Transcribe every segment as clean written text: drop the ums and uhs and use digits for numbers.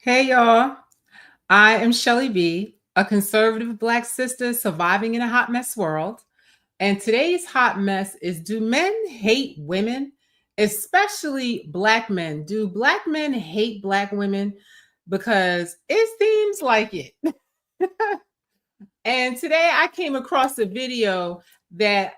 Hey y'all, I am Shelly B, a conservative Black sister surviving in a hot mess world. And today's hot mess is, do men hate women, especially Black men? Do Black men hate Black women? Because it seems like it. And today I came across a video that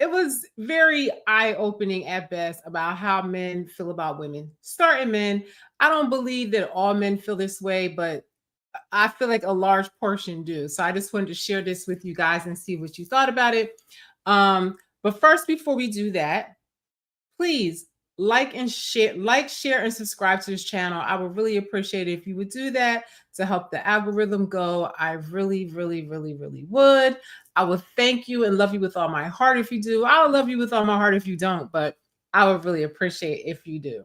it was very eye opening at best about how men feel about women. Starting men, I don't believe that all men feel this way, but I feel like a large portion do. So I just wanted to share this with you guys and see what you thought about it. But first, before we do that, please share, and subscribe to this channel. I would really appreciate it if you would do that to help the algorithm go. I really, really, really, really would. I would thank you and love you with all my heart if you do. I'll love you with all my heart if you don't, but I would really appreciate if you do.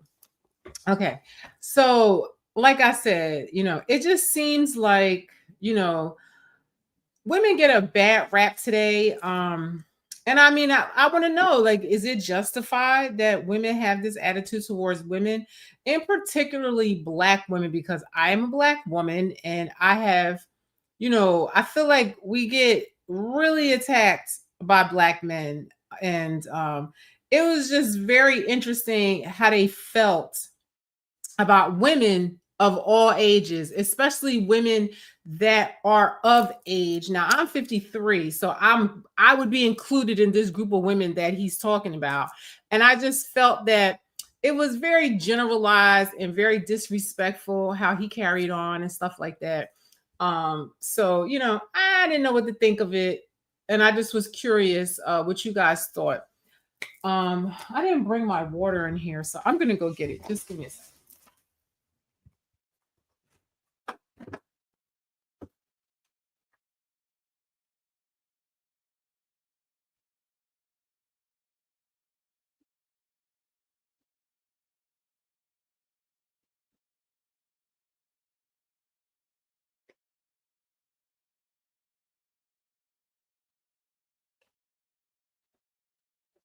Okay. So, like I said, it just seems like, women get a bad rap today. And I mean, I want to know, like, is it justified that women have this attitude towards women, and particularly Black women? Because I am a Black woman, and I feel like we get really attacked by Black men, and it was just very interesting how they felt about women of all ages, especially women that are of age. Now I'm 53, so I would be included in this group of women that he's talking about. And I just felt that it was very generalized and very disrespectful how he carried on and stuff like that. So I didn't know what to think of it. And I just was curious what you guys thought. I didn't bring my water in here, so I'm gonna go get it. Just give me a second.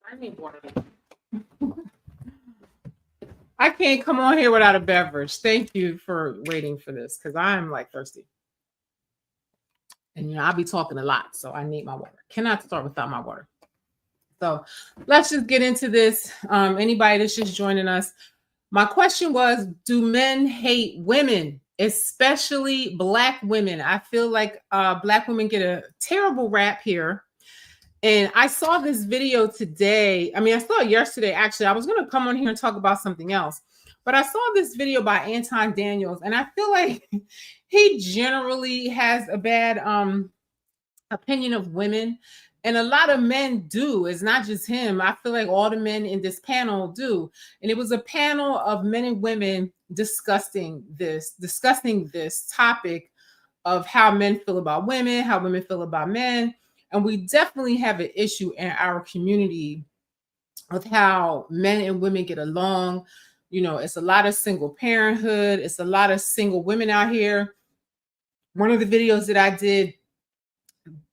I need water. I can't come on here without a beverage. Thank you for waiting for this because I'm like thirsty. And I'll be talking a lot, so I need my water. Cannot start without my water. So let's just get into this. Anybody that's just joining us, my question was, do men hate women, especially Black women? I feel like Black women get a terrible rap here. And I saw this video today. I mean, I saw it yesterday, actually. I was going to come on here and talk about something else. But I saw this video by Anton Daniels, and I feel like he generally has a bad opinion of women. And a lot of men do. It's not just him. I feel like all the men in this panel do. And it was a panel of men and women discussing this topic of how men feel about women, how women feel about men. And we definitely have an issue in our community with how men and women get along. It's a lot of single parenthood, it's a lot of single women out here. One of the videos that I did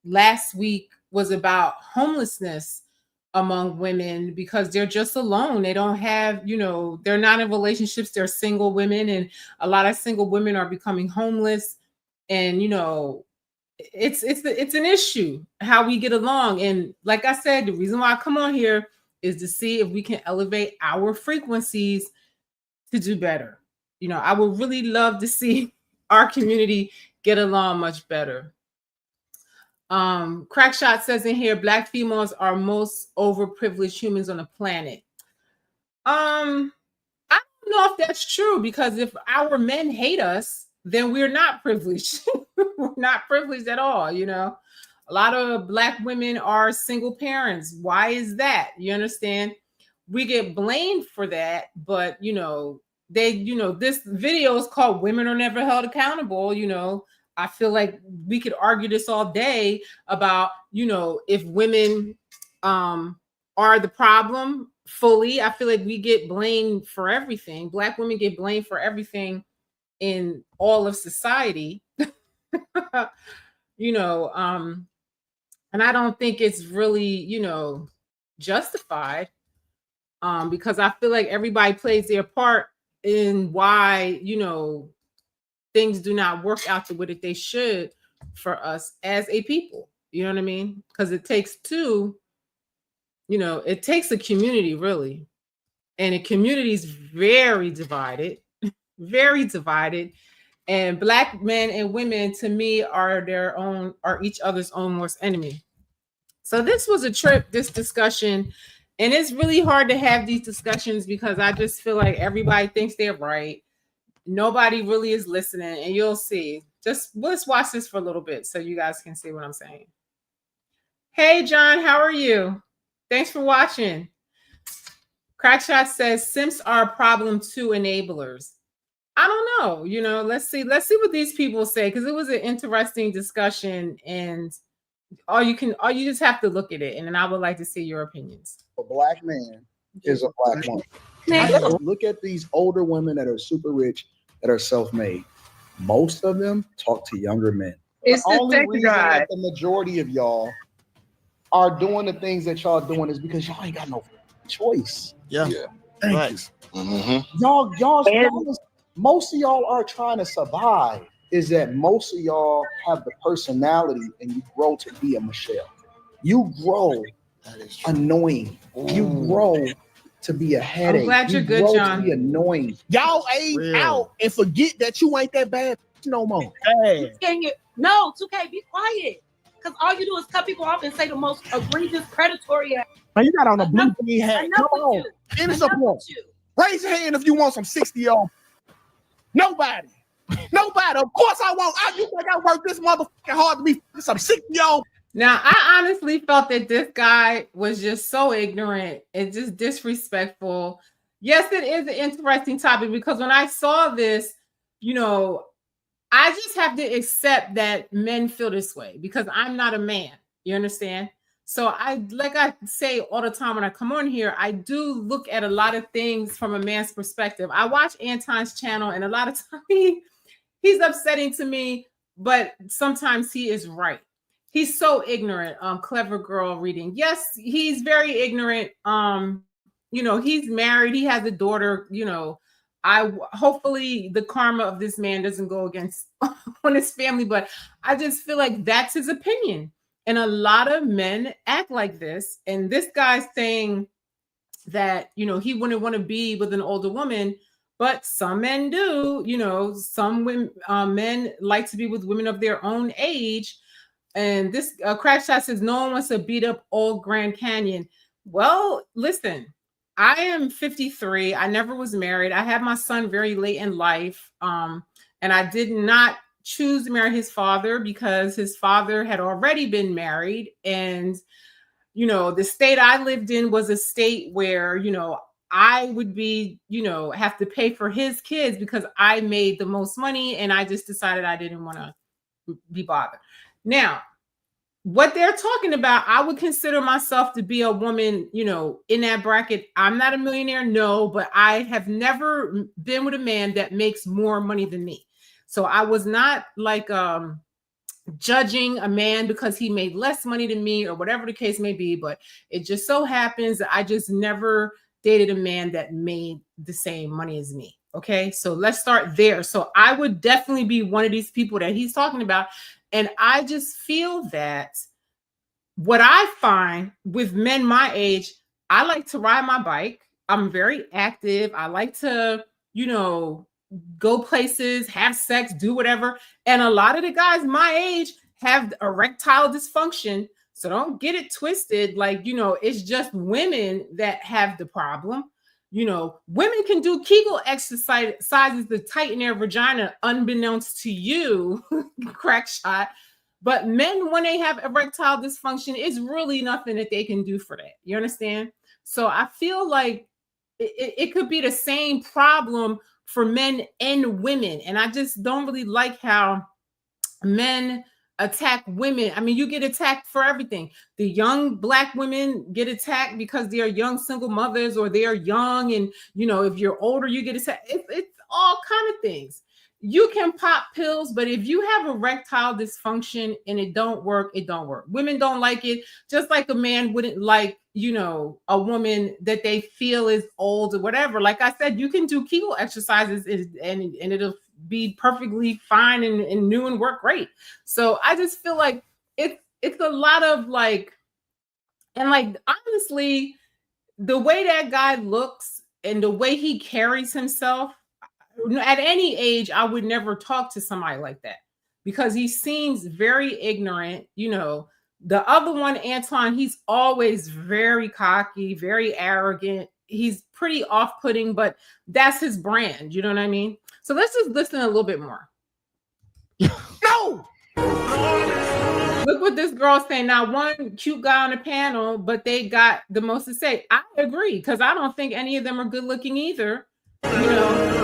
last week was about homelessness among women because they're just alone. They don't have, they're not in relationships, they're single women, and a lot of single women are becoming homeless. And it's an issue how we get along. And like I said, the reason why I come on here is to see if we can elevate our frequencies to do better. I would really love to see our community get along much better. Crackshot says in here, Black females are most overprivileged humans on the planet. I don't know if that's true, because if our men hate us, then we're not privileged. We're not privileged at all. A lot of Black women are single parents. Why is that? You understand? We get blamed for that, but this video is called Women Are Never Held Accountable. I feel like we could argue this all day about, if women are the problem fully. I feel like we get blamed for everything. Black women get blamed for everything in all of society. And I don't think it's really, justified, because I feel like everybody plays their part in why, things do not work out the way that they should for us as a people. You know what I mean? Because it takes two, it takes a community really. And a community is very divided, very divided. And Black men and women, to me, are each other's own worst enemy. So this was a trip, this discussion. And it's really hard to have these discussions because I just feel like everybody thinks they're right. Nobody really is listening. And you'll see. Let's watch this for a little bit so you guys can see what I'm saying. Hey, John, how are you? Thanks for watching. Crackshot says simps are a problem to enablers. I don't know. Let's see what these people say, because it was an interesting discussion, and you just have to look at it, and then I would like to see your opinions. A Black man is a Black woman. Look at these older women that are super rich, that are self-made. Most of them talk to younger men. It's the only reason that the majority of y'all are doing the things that y'all doing is because y'all ain't got no choice. Yeah. Thank you. Y'all, most of y'all are trying to survive. Is that most of y'all have the personality and you grow to be a Michelle. You grow annoying. You grow to be a headache. I'm glad you're good, John. To be annoying. Y'all age out and forget that you ain't that bad no more. No, 2K, be quiet. Because all you do is cut people off and say the most egregious predatory. Man, you got on a blue green hat. Come on. Finish the point. Raise your hand if you want some 60-year-old. Nobody. Of course I won't. You think I work this motherfucking hard to be some 60-year-old? Now, I honestly felt that this guy was just so ignorant and just disrespectful. Yes, it is an interesting topic because when I saw this, I just have to accept that men feel this way because I'm not a man. You understand? So I say all the time when I come on here, I do look at a lot of things from a man's perspective. I watch Anton's channel, and a lot of times he's upsetting to me, but sometimes he is right. He's so ignorant. Clever girl reading. Yes, he's very ignorant. He's married. He has a daughter. Hopefully the karma of this man doesn't go against on his family, but I just feel like that's his opinion. And a lot of men act like this. And this guy's saying that, he wouldn't want to be with an older woman, but some men do. Some women, men like to be with women of their own age. And this Crackshot says no one wants to beat up old Grand Canyon. Well, listen, I am 53. I never was married. I had my son very late in life. And I did not choose to marry his father because his father had already been married. And, the state I lived in was a state where, I would be, have to pay for his kids because I made the most money. And I just decided I didn't want to be bothered. Now, what they're talking about, I would consider myself to be a woman, in that bracket. I'm not a millionaire, no, but I have never been with a man that makes more money than me. So I was not like judging a man because he made less money than me or whatever the case may be. But it just so happens that I just never dated a man that made the same money as me. Okay, so let's start there. So I would definitely be one of these people that he's talking about. And I just feel that what I find with men my age, I like to ride my bike. I'm very active. I like to, go places, have sex, do whatever. And a lot of the guys my age have erectile dysfunction. So don't get it twisted. Like, it's just women that have the problem. Women can do Kegel exercises to tighten their vagina, unbeknownst to you, Crackshot. But men, when they have erectile dysfunction, it's really nothing that they can do for that. You understand? So I feel like it could be the same problem for men and women. And I just don't really like how men attack women. I mean, you get attacked for everything. The young Black women get attacked because they are young single mothers or they are young. And, if you're older, you get attacked. It's all kind of things. you can pop pills, but if you have erectile dysfunction and it don't work, it don't work. Women don't like it, just like a man wouldn't like, you know, a woman that they feel is old or whatever. Like I said, you can do Kegel exercises and it'll be perfectly fine and new and work great. So I just feel like it's a lot of like, and like honestly, the way that guy looks and the way he carries himself, at any age, I would never talk to somebody like that because he seems very ignorant. You know, the other one, Antoine, he's always very cocky, very arrogant. He's pretty off-putting, but that's his brand. You know what I mean? So let's just listen a little bit more. No. Look what this girl's saying. Now, one cute guy on the panel, but they got the most to say. I agree because I don't think any of them are good looking either. You know.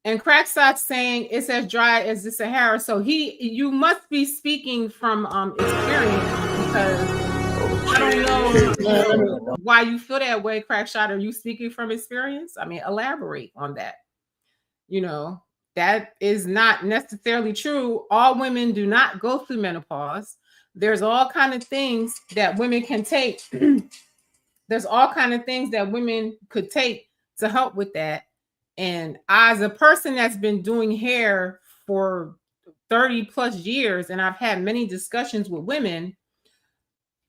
And Crackshot saying it's as dry as the Sahara. So you must be speaking from experience because I don't know why you feel that way, Crackshot. Are you speaking from experience? I mean, elaborate on that. You know, that is not necessarily true. All women do not go through menopause. There's all kind of things that women can take. There's all kind of things that women could take to help with that. And as a person that's been doing hair for 30 plus years, and I've had many discussions with women,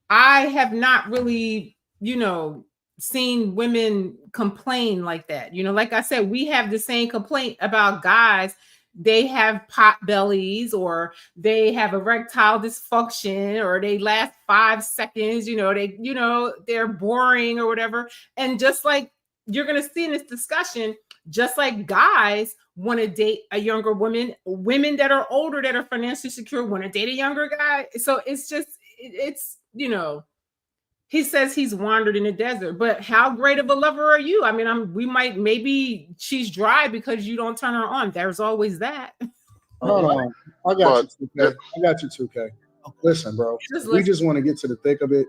I have not really, you know, seen women complain like that. You know, like I said, we have the same complaint about guys. They have pot bellies or they have erectile dysfunction or they last 5 seconds, they're boring or whatever. And just like you're going to see in this discussion, just like guys want to date a younger woman, women that are older that are financially secure want to date a younger guy. So it's just, he says he's wandered in the desert, but how great of a lover are you? I mean, maybe she's dry because you don't turn her on. There's always that. Hold on. I got you, 2K. I got you, 2K. Listen, bro. We just want to get to the thick of it.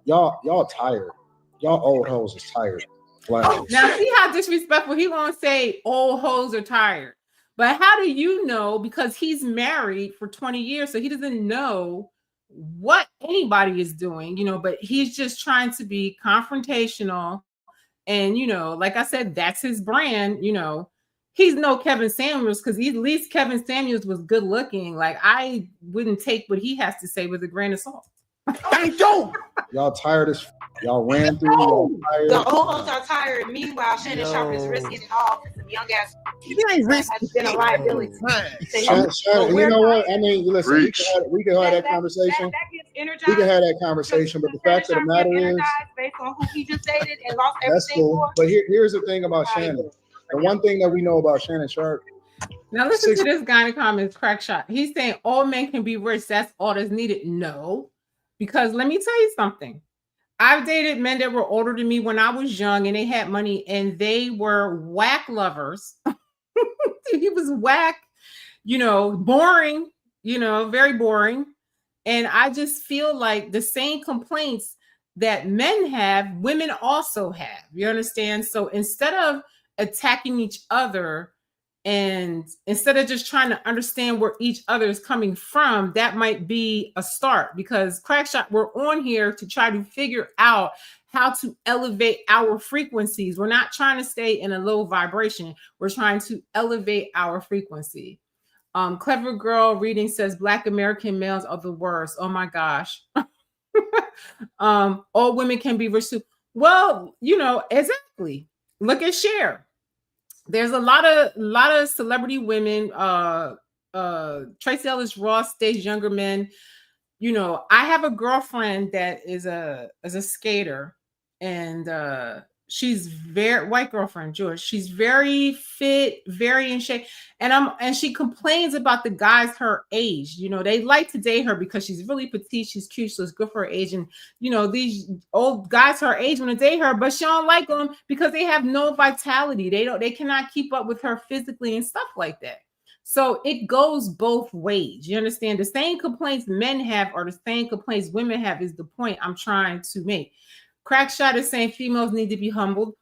Y'all tired. Y'all old hoes is tired. Wow. Now, see how disrespectful he won't say old hoes are tired. But how do you know? Because he's married for 20 years, so he doesn't know what anybody is doing, but he's just trying to be confrontational. And, like I said, that's his brand. He's no Kevin Samuels because at least Kevin Samuels was good looking. Like, I wouldn't take what he has to say with a grain of salt. Thank you. Y'all tired as y'all ran through. Y'all tired. The old hoes are tired. Meanwhile, Shannon Sharp is risking it all for some young ass. He ain't risking. Has been a liability. Shannon, you know what? I mean, listen, we can have that conversation. We can have that conversation, but the fact of the matter is, based on who he just dated and lost that's everything cool. for. But here's the thing about Shannon. The one thing that we know about Shannon Sharp. Now listen to this guy in the comments, Crackshot. He's saying all men can be rich. That's all that's needed. No. Because let me tell you something. I've dated men that were older than me when I was young and they had money and they were whack lovers. He was whack, boring, very boring. And I just feel like the same complaints that men have, women also have. You understand? So instead of attacking each other, and instead of just trying to understand where each other is coming from, that might be a start. Because Crackshot, we're on here to try to figure out how to elevate our frequencies. We're not trying to stay in a low vibration. We're trying to elevate our frequency. Clever Girl Reading says Black American males are the worst. Oh my gosh. All women can be rich too. Well, exactly. Look at Cher. There's a lot of celebrity women. Tracee Ellis Ross dates younger men. I have a girlfriend that is a skater, and she's very white girlfriend, George. She's very fit, very in shape, and she complains about the guys her age. They like to date her because she's really petite, she's cute, so it's good for her age. And these old guys her age want to date her, but she don't like them because they have no vitality. They cannot keep up with her physically and stuff like that. So it goes both ways. You understand? The same complaints men have are the same complaints women have is the point I'm trying to make. Crackshot is saying females need to be humbled.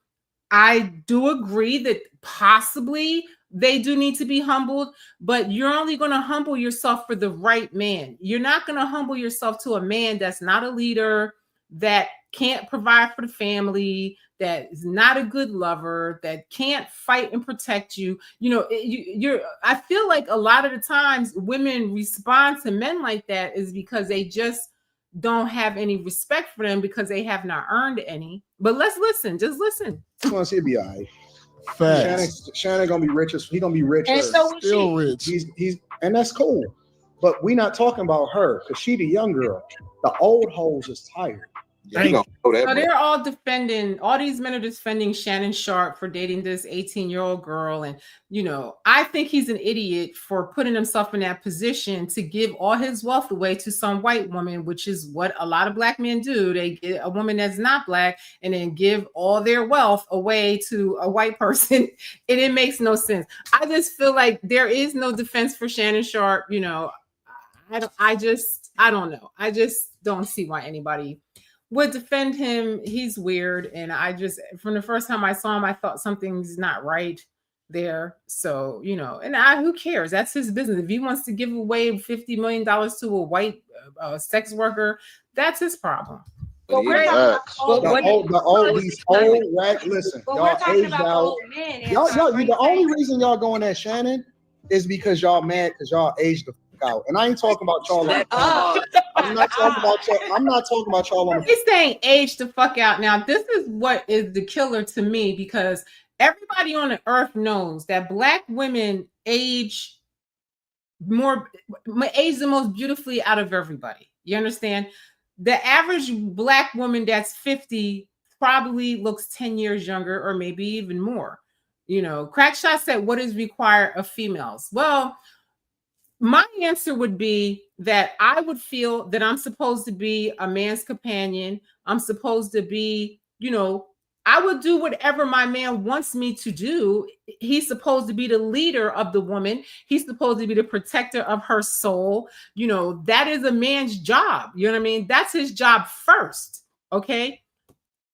I do agree that possibly they do need to be humbled, but you're only going to humble yourself for the right man. You're not going to humble yourself to a man that's not a leader, that can't provide for the family, that is not a good lover, that can't fight and protect you. I feel like a lot of the times women respond to men like that is because they just don't have any respect for them because they have not earned any. But let's listen. Just listen. He'll be all right. Facts. Shannon gonna be rich. He gonna be rich. And so is Still she. rich. He's and that's cool. But we not talking about her because she the young girl. The old hoes is tired. Yeah, you don't know that, So but they're all defending, all these men are defending Shannon Sharp for dating this 18-year-old girl. And, I think he's an idiot for putting himself in that position to give all his wealth away to some white woman, which is what a lot of black men do. They get a woman that's not black and then give all their wealth away to a white person. And it makes no sense. I just feel like there is no defense for Shannon Sharp. I don't know. I just don't see why anybody would defend him. He's weird. And from the first time I saw him, I thought something's not right there. So, who cares? That's his business. If he wants to give away $50 million to a white sex worker, that's his problem. But we're talking about these old whack. Listen, but y'all we're talking aged about out. old men. Y'all, the only reason y'all going at Shannon is because y'all mad because y'all aged the fuck out. And I ain't talking about y'all. I'm not talking about y'all. I'm not talking about y'all on the. He's saying age the fuck out. Now, this is what is the killer to me, because everybody on the earth knows that black women age the most beautifully out of everybody. You understand? The average black woman that's 50 probably looks 10 years younger or maybe even more. Crackshot said, what is required of females? Well, my answer would be that I would feel that I'm supposed to be a man's companion. I'm supposed to be, I would do whatever my man wants me to do. He's supposed to be the leader of the woman. He's supposed to be the protector of her soul. That is a man's job. You know what I mean? That's his job first. Okay.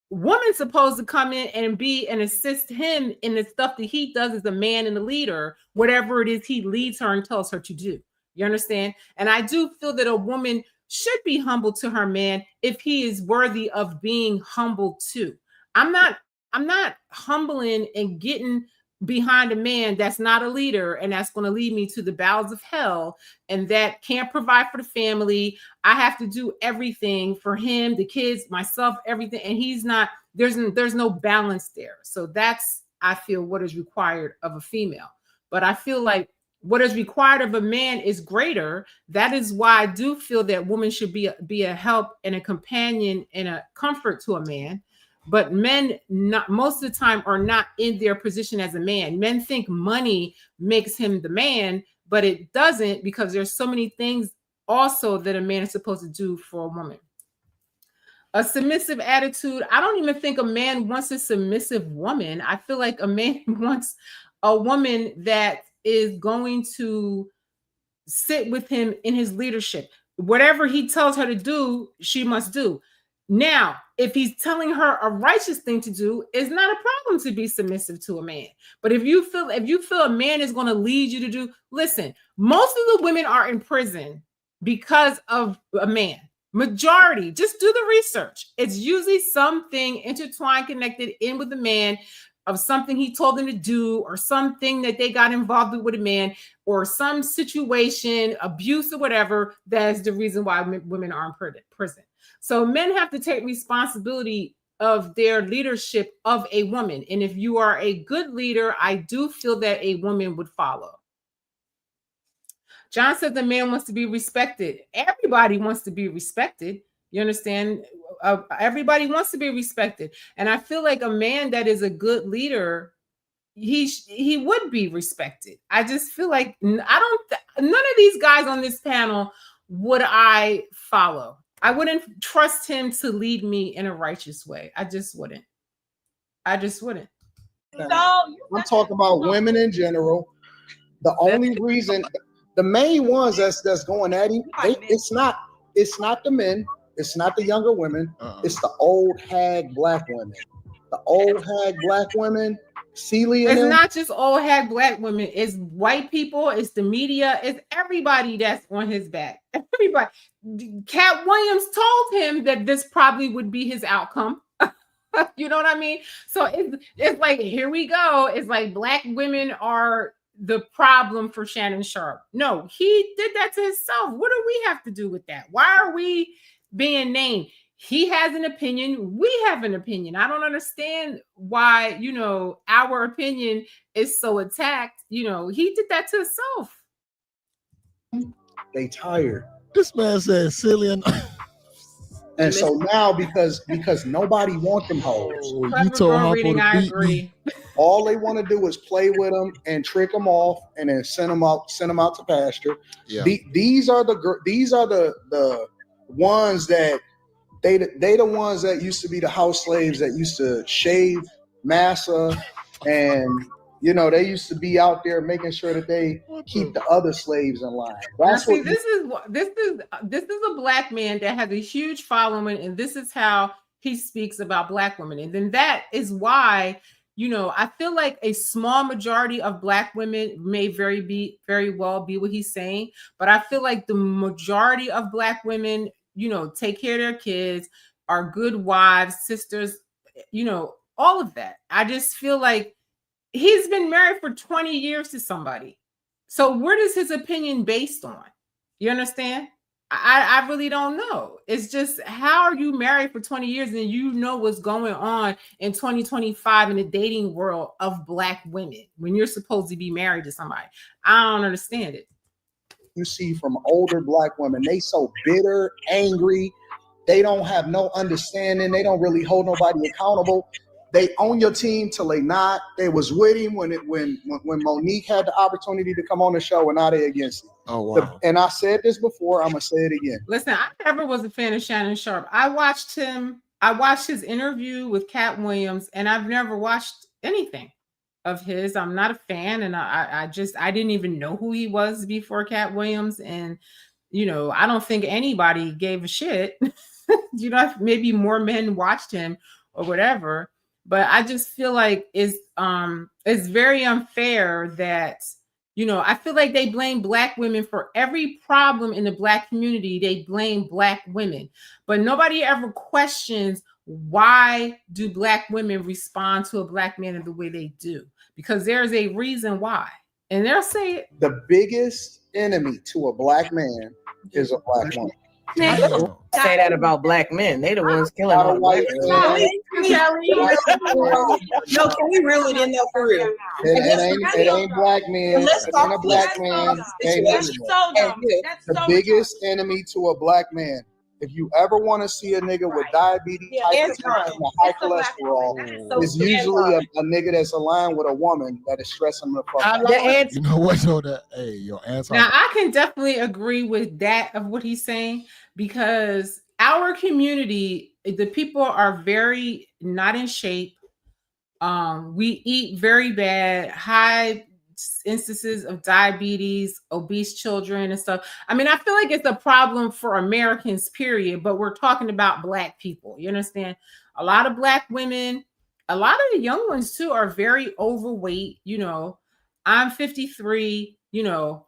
Woman's supposed to come in and be and assist him in the stuff that he does as a man and a leader, whatever it is he leads her and tells her to do. You understand? And I do feel that a woman should be humble to her man if he is worthy of being humbled too. I'm not humbling and getting behind a man that's not a leader and that's going to lead me to the bowels of hell and that can't provide for the family. I have to do everything for him, the kids, myself, everything. And he's not, there's no balance there. So that's, I feel, what is required of a female. But I feel like what is required of a man is greater. That is why I do feel that women should be a help and a companion and a comfort to a man. But men, not most of the time, are not in their position as a man. Men think money makes him the man, but it doesn't, because there's so many things also that a man is supposed to do for a woman. A submissive attitude. I don't even think a man wants a submissive woman. I feel like a man wants a woman that is going to sit with him in his leadership. Whatever he tells her to do, she must do. Now, if he's telling her a righteous thing to do, it's not a problem to be submissive to a man. But if you feel a man is going to lead you to do, listen, most of the women are in prison because of a man. Majority, just do the research. It's usually something intertwined, connected in with a man, of something he told them to do, or something that they got involved with a man, or some situation, abuse or whatever. That is the reason why women are in prison. So men have to take responsibility of their leadership of a woman. And if you are a good leader, I do feel that a woman would follow. John said the man wants to be respected. Everybody wants to be respected. You understand? Everybody wants to be respected. And I feel like a man that is a good leader, he would be respected. I just feel like none of these guys on this panel would I follow. I wouldn't trust him to lead me in a righteous way. I just wouldn't. So I'm talking about women in general. The only reason, the main ones that's going at him, it's not the men, it's not the younger women, it's the old hag black women. The old hag black women, Celia It's and them, not just old hag black women. It's white people. It's the media. It's everybody that's on his back. Everybody. Cat Williams told him that this probably would be his outcome. You know what I mean? So it's like, here we go. It's like black women are the problem for Shannon Sharpe. No, he did that to himself. What do we have to do with that? Why are we being named? He has an opinion. We have an opinion. I don't understand why, our opinion is so attacked. He did that to himself. they tired. This man said silly and And so now because nobody want them hoes, you told Harpo reading, to I beat agree. me. all they want to do is play with them and trick them off, and then send them out to pasture. Yeah. These are the ones that they the ones that used to be the house slaves that used to shave massa, and they used to be out there making sure that they keep the other slaves in line. That's what this is a black man that has a huge following, and this is how he speaks about black women. And then that is why, I feel like a small majority of black women may very well be what he's saying, but I feel like the majority of black women, take care of their kids, are good wives, sisters, all of that. I just feel like he's been married for 20 years to somebody. So what is his opinion based on? You understand? I really don't know. It's just, how are you married for 20 years and you know what's going on in 2025 in the dating world of black women when you're supposed to be married to somebody? I don't understand it. you see from older black women, they so bitter, angry. They don't have no understanding. They don't really hold nobody accountable. They own your team till they not. They was with him when Monique had the opportunity to come on the show, and now they against him. Oh wow! And I said this before. I'm gonna say it again. Listen, I never was a fan of Shannon Sharpe. I watched his interview with Cat Williams, and I've never watched anything of his. I'm not a fan, and I didn't even know who he was before Cat Williams, and I don't think anybody gave a shit. Maybe more men watched him or whatever. But I just feel like it's very unfair that, I feel like they blame black women for every problem in the black community. They blame black women, but nobody ever questions, why do black women respond to a black man the way they do? Because there's a reason why. And they'll say it. The biggest enemy to a black man is a black woman. Say that about black men. They the ones killing all white men. No, can we reel it in there for real? It ain't black men. It ain't a black man. The biggest enemy to a black man. If you ever want to see a nigga with diabetes, hypertension, and high cholesterol, is usually a nigga that's aligned with a woman that is stressing the fuck out. You know what? Your answer. Now I can definitely agree with that of what he's saying, because our community, the people are very not in shape. We eat very bad, high instances of diabetes, obese children and stuff. I mean, I feel like it's a problem for Americans, period, but we're talking about black people. You understand? A lot of black women, a lot of the young ones too, are very overweight. I'm 53, am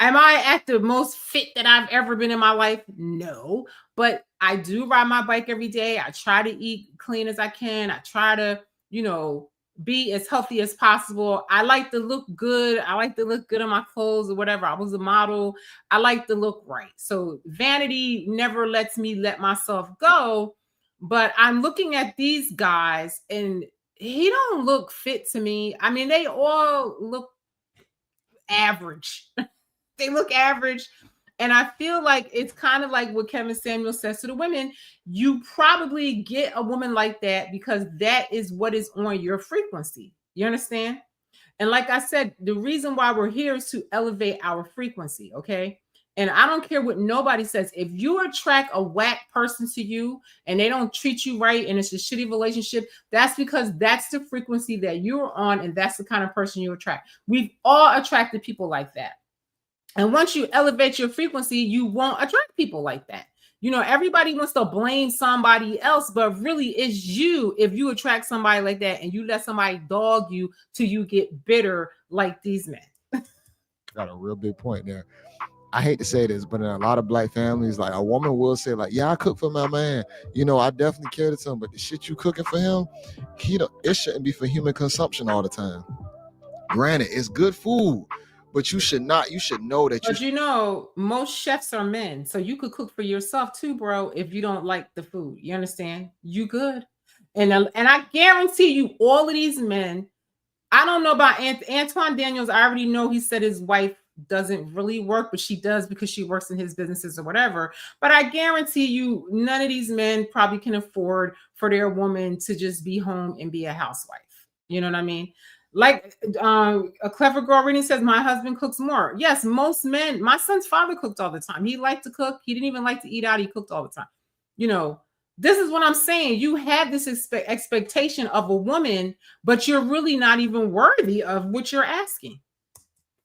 I at the most fit that I've ever been in my life? No, but I do ride my bike every day. I try to eat clean as I can. I try to, be as healthy as possible. I like to look good. I like to look good on my clothes or whatever. I was a model. I like to look right. So vanity never lets me let myself go. But I'm looking at these guys and he don't look fit to me. I mean, they all look average. They look average. And I feel like it's kind of like what Kevin Samuel says to the women. You probably get a woman like that because that is what is on your frequency. You understand? And like I said, the reason why we're here is to elevate our frequency, okay? And I don't care what nobody says. If you attract a whack person to you and they don't treat you right and it's a shitty relationship, that's because that's the frequency that you're on and that's the kind of person you attract. We've all attracted people like that. And once you elevate your frequency, you won't attract people like that. You know, everybody wants to blame somebody else, but really it's you if you attract somebody like that and you let somebody dog you till you get bitter like these men. Got a real big point there. I hate to say this, but in a lot of black families, like a woman will say, like, yeah, I cook for my man. You know, I definitely care to him, but the shit you cooking for him, it shouldn't be for human consumption all the time. Granted, it's good food, but you should know that But you know, most chefs are men, so you could cook for yourself too, bro. If you don't like the food, you understand? You good, and I guarantee you, all of these men. I don't know about Antoine Daniels. I already know he said his wife doesn't really work, but she does because she works in his businesses or whatever. But I guarantee you, none of these men probably can afford for their woman to just be home and be a housewife. You know what I mean? Like a clever girl reading says, my husband cooks more. Yes, most men. My son's father cooked all the time. He liked to cook. He didn't even like to eat out. He cooked all the time. You know, this is what I'm saying. You have this expectation of a woman, but you're really not even worthy of what you're asking.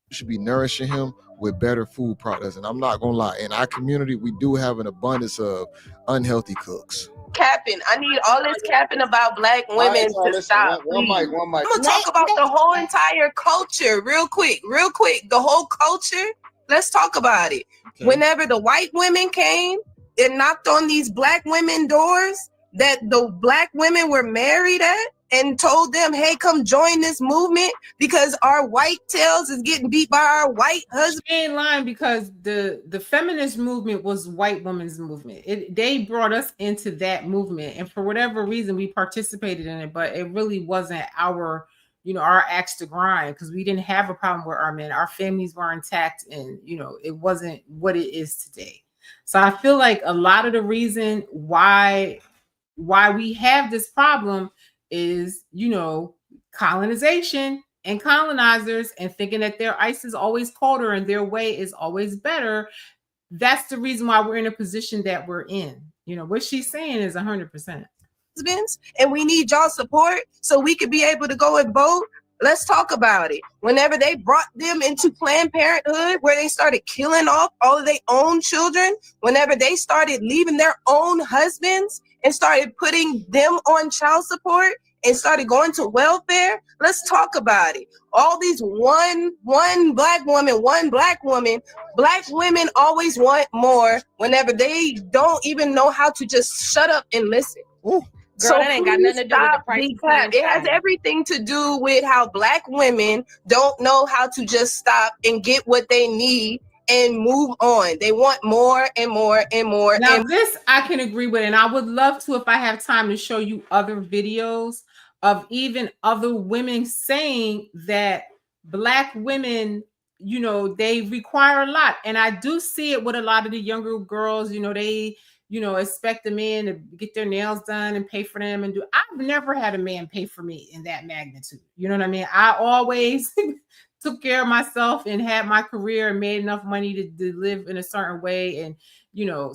You should be nourishing him with better food products. And I'm not gonna lie, in our community, we do have an abundance of unhealthy cooks. Capping. I need all this capping about black women to stop. One mic. I'm gonna talk about the whole entire culture real quick. The whole culture. Let's talk about it. Okay. Whenever the white women came and knocked on these black women doors that the black women were married at and told them, hey, come join this movement because our white tails is getting beat by our white husband. She ain't lying, because the feminist movement was white women's movement. They brought us into that movement, and for whatever reason we participated in it, but it really wasn't our axe to grind, because we didn't have a problem with our men. Our families were intact, and it wasn't what it is today. So I feel like a lot of the reason why we have this problem is, colonization and colonizers, and thinking that their ice is always colder and their way is always better. That's the reason why we're in a position that we're in. What she's saying is 100%. And we need y'all support so we could be able to go and vote. Let's talk about it. Whenever they brought them into Planned Parenthood, where they started killing off all of their own children, whenever they started leaving their own husbands and started putting them on child support and started going to welfare, let's talk about it. All these one black woman, one black woman, black women always want more whenever they don't even know how to just shut up and listen. Ooh. Girl, so that ain't got nothing to do with the price. It has everything to do with how black women don't know how to just stop and get what they need and move on. They want more and more and more. Now, this I can agree with, and I would love to, if I have time, to show you other videos of even other women saying that black women, they require a lot. And I do see it with a lot of the younger girls. They expect a man to get their nails done and pay for them and do. I've never had a man pay for me in that magnitude. You know what I mean? I always took care of myself and had my career and made enough money to live in a certain way. And,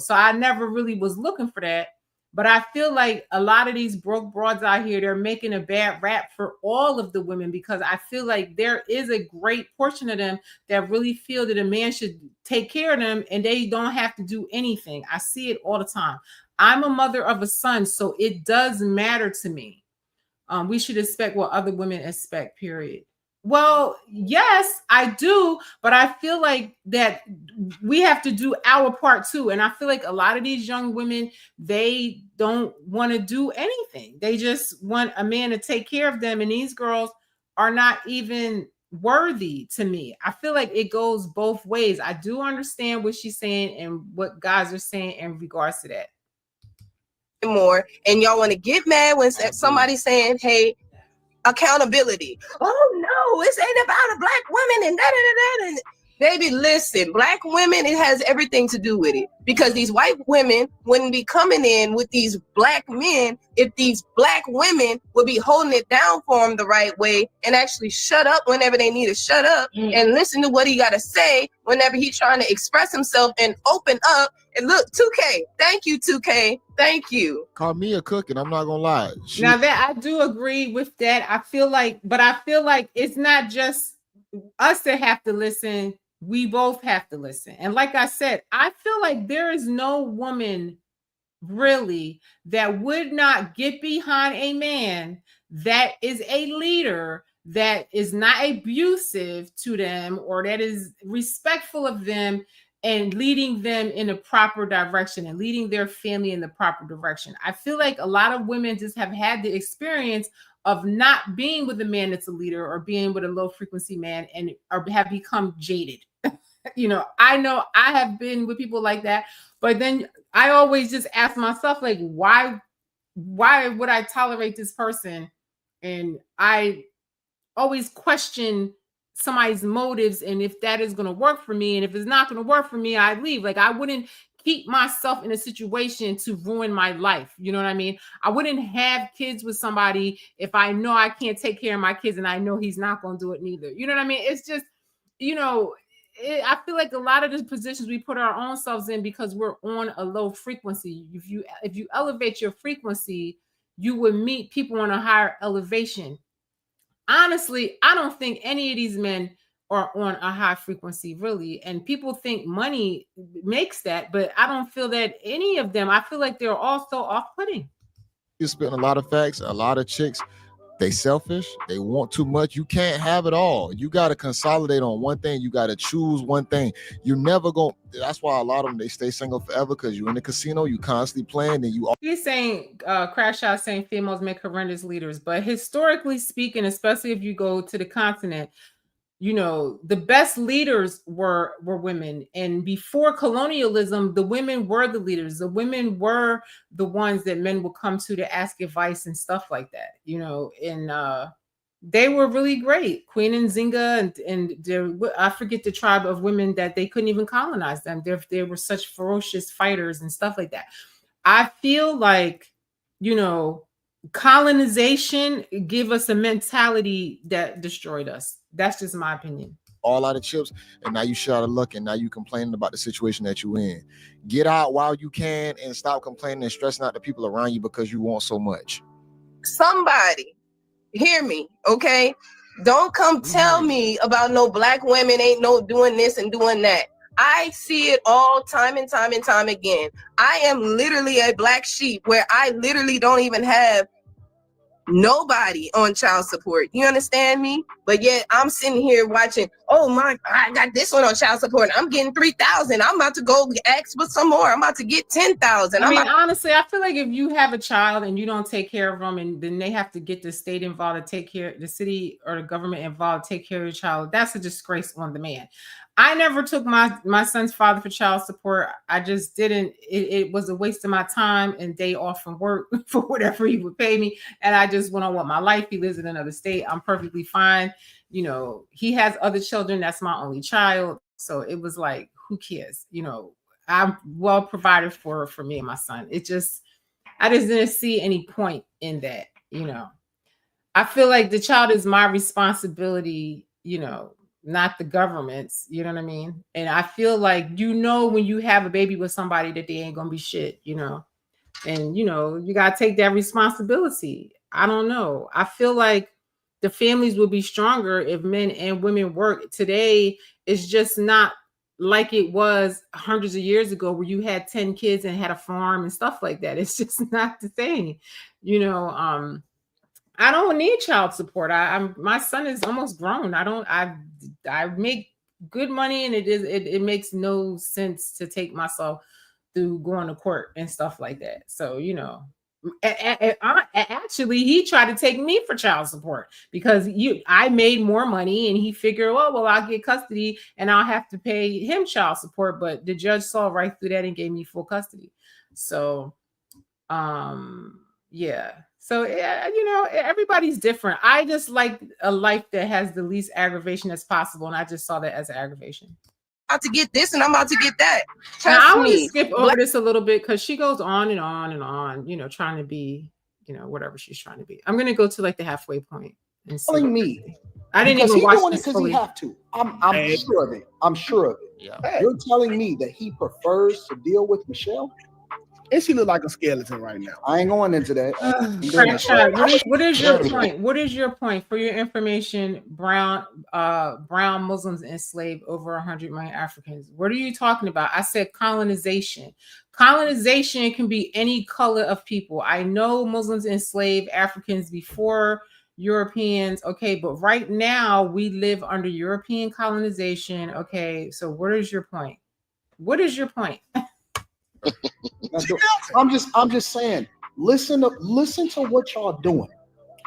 so I never really was looking for that. But I feel like a lot of these broke broads out here, they're making a bad rap for all of the women, because I feel like there is a great portion of them that really feel that a man should take care of them and they don't have to do anything. I see it all the time. I'm a mother of a son, so it does matter to me. We should expect what other women expect, period. Well, yes, I do, but I feel like that we have to do our part too. And I feel like a lot of these young women, they don't want to do anything. They just want a man to take care of them. And these girls are not even worthy to me. I feel like it goes both ways. I do understand what she's saying and what guys are saying in regards to that. More, and y'all want to get mad when somebody's saying, hey, accountability. Oh no, this ain't about a black woman and da-da-da-da. Baby, listen, black women, it has everything to do with it, because these white women wouldn't be coming in with these black men if these black women would be holding it down for them the right way and actually shut up whenever they need to shut up and listen to what he got to say whenever he's trying to express himself and open up. And look, 2K, thank you, 2K, thank you. Call me a cook, and I'm not gonna lie. Now that I do agree with that, I feel like it's not just us that have to listen. we both have to listen. And like I said, I feel like there is no woman really that would not get behind a man that is a leader, that is not abusive to them, or that is respectful of them and leading them in a proper direction and leading their family in the proper direction. I feel like a lot of women just have had the experience of not being with a man that's a leader or being with a low frequency man and or have become jaded. I know I have been with people like that, but then I always just ask myself, like, why would I tolerate this person? And I always question somebody's motives and if that is going to work for me. And if it's not going to work for me, I leave. Like, I wouldn't keep myself in a situation to ruin my life. You know what I mean? I wouldn't have kids with somebody if I know I can't take care of my kids and I know he's not going to do it neither. You know what I mean? It's just, I feel like a lot of the positions we put our own selves in because we're on a low frequency. If you elevate your frequency, you would meet people on a higher elevation. Honestly, I don't think any of these men are on a high frequency, really. And people think money makes that, but I don't feel that any of them. I feel like they're also off-putting. You're spitting a lot of facts. A lot of chicks, they selfish. They want too much. You can't have it all. You got to consolidate on one thing. You got to choose one thing. You're never going. That's why a lot of them, they stay single forever, because you're in the casino. You constantly playing. And He's saying, Crash Out saying females make horrendous leaders. But historically speaking, especially if you go to the continent, the best leaders were women. And before colonialism, the women were the leaders. The women were the ones that men would come to ask advice and stuff like that, and they were really great. Queen and Zinga and I forget the tribe of women that they couldn't even colonize them. They were such ferocious fighters and stuff like that. I feel like, colonization give us a mentality that destroyed us. That's just my opinion. All out of chips, and now you shot of luck, and now you complaining about the situation that you in. Get out while you can and stop complaining and stressing out the people around you because you want so much. Somebody hear me, okay? Don't come tell me about no black women ain't no doing this and doing that. I see it all time and time and time again. I am literally a black sheep where I literally don't even have nobody on child support. You understand me? But yet I'm sitting here watching, I got this one on child support. I'm getting 3,000. I'm about to go ask for some more. I'm about to get 10,000. Honestly, I feel like if you have a child and you don't take care of them, and then they have to get the state involved to take care, the city or the government involved to take care of your child, that's a disgrace on the man. I never took my son's father for child support. I just didn't. It was a waste of my time and day off from work for whatever he would pay me. And I just went on with my life. He lives in another state. I'm perfectly fine. He has other children. That's my only child. So it was like, who cares? I'm well provided for me and my son. I just didn't see any point in that. I feel like the child is my responsibility, not the government's, you know what I mean? And I feel like, when you have a baby with somebody that they ain't gonna be shit, and you gotta take that responsibility. I don't know. I feel like the families would be stronger if men and women work. Today is just not like it was hundreds of years ago where you had 10 kids and had a farm and stuff like that. It's just not the same, I don't need child support. My son is almost grown. I make good money, and it makes no sense to take myself through going to court and stuff like that. So, actually, he tried to take me for child support because I made more money, and he figured, I'll get custody and I'll have to pay him child support. But the judge saw right through that and gave me full custody. So, yeah. So, everybody's different. I just like a life that has the least aggravation as possible. And I just saw that as an aggravation. I'm about to get this and I'm about to get that. Now, I want to skip over this a little bit because she goes on and on and on, trying to be, whatever she's trying to be. I'm going to go to like the halfway point. And telling me. I didn't even watch this because he have to. I'm sure of it. I'm sure of it. Yeah. You're telling me that he prefers to deal with Michelle? And she look like a skeleton right now. I ain't going into that. Crack shot. What is your point? What is your point? For your information, brown Muslims enslaved over 100 million Africans. What are you talking about? I said colonization. Colonization can be any color of people. I know Muslims enslaved Africans before Europeans. Okay, but right now we live under European colonization. Okay, so what is your point? What is your point? I'm just saying, listen to what y'all doing.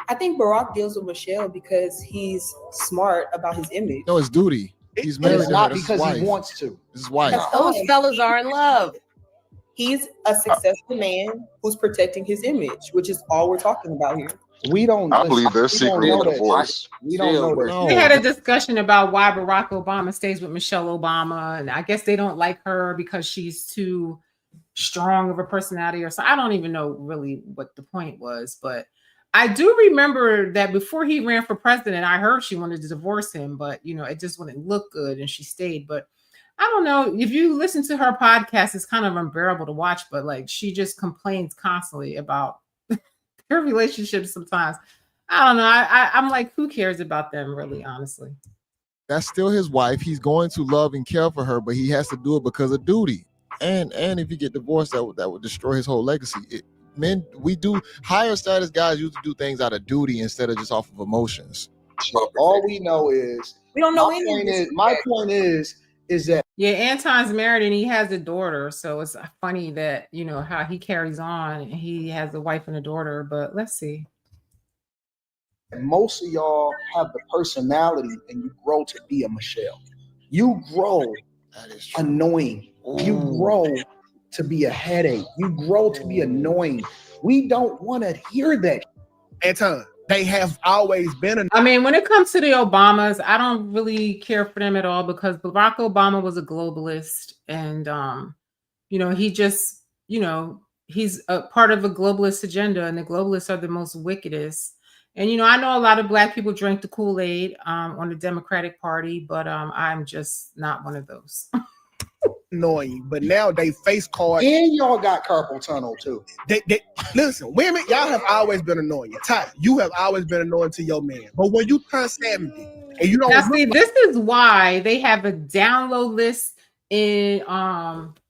I think Barack deals with Michelle because he's smart about his image. No, it's duty. He's married It's to not her. This because is he wife. wants to. This is wife. Those fellas are in love. He's a successful man who's protecting his image, which is all we're talking about here. We don't. I believe they're secretly know that. divorced. We don't know that. No. We had a discussion about why Barack Obama stays with Michelle Obama, and I guess they don't like her because she's too strong of a personality or so. I don't even know really what the point was, but I do remember that before he ran for president, I heard she wanted to divorce him, but it just wouldn't look good and she stayed. But I don't know, if you listen to her podcast, it's kind of unbearable to watch, but like she just complains constantly about her relationships sometimes. I don't know. I'm like, who cares about them really, honestly? That's still his wife. He's going to love and care for her, but he has to do it because of duty. And if you get divorced, that would destroy his whole legacy. Men, we do higher status guys used to do things out of duty instead of just off of emotions. All we know is We don't know any of this. my point is that Anton's married and he has a daughter, so it's funny that how he carries on. He has a wife and a daughter, but let's see. most of y'all have the personality and you grow to be a Michelle. You grow annoying. You grow to be a headache. You grow to be annoying. We don't want to hear that. Anton, they have always been. I mean, when it comes to the Obamas, I don't really care for them at all because Barack Obama was a globalist, and he just he's a part of a globalist agenda, and the globalists are the most wickedest. And I know a lot of Black people drink the Kool-Aid on the Democratic Party, but I'm just not one of those. Annoying, but now they face card, and y'all got carpal tunnel too. They listen, women, y'all have always been annoying. Ty, you have always been annoying to your man, but when you turn 70 and you don't now see, this is why they have a download list in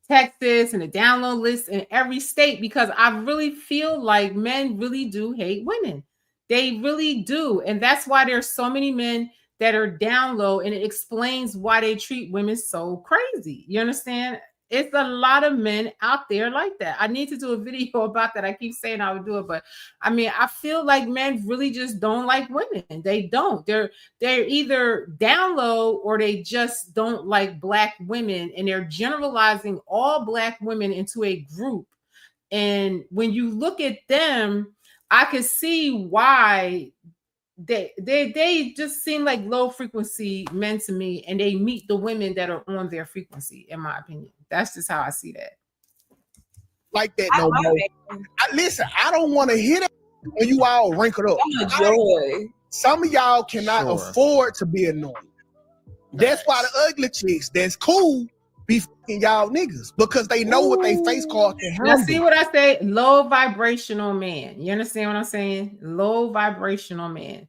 Texas and a download list in every state, because I really feel like men really do hate women. They really do, and that's why there's so many men that are down low, and it explains why they treat women so crazy. You understand? It's a lot of men out there like that. I need to do a video about that. I keep saying I would do it, but I mean, I feel like men really just don't like women. They don't. They're either down low or they just don't like Black women, and they're generalizing all Black women into a group. And when you look at them, I can see why they just seem like low frequency men to me, and they meet the women that are on their frequency, in my opinion. That's just how I see that. Like that no more. Listen, I don't want to hear that when you all wrinkled up. Some of y'all cannot afford to be annoying. That's why the ugly chicks that's cool be fucking y'all niggas, because they know what they face card can handle. Now see what I say? Low vibrational man. You understand what I'm saying? Low vibrational man.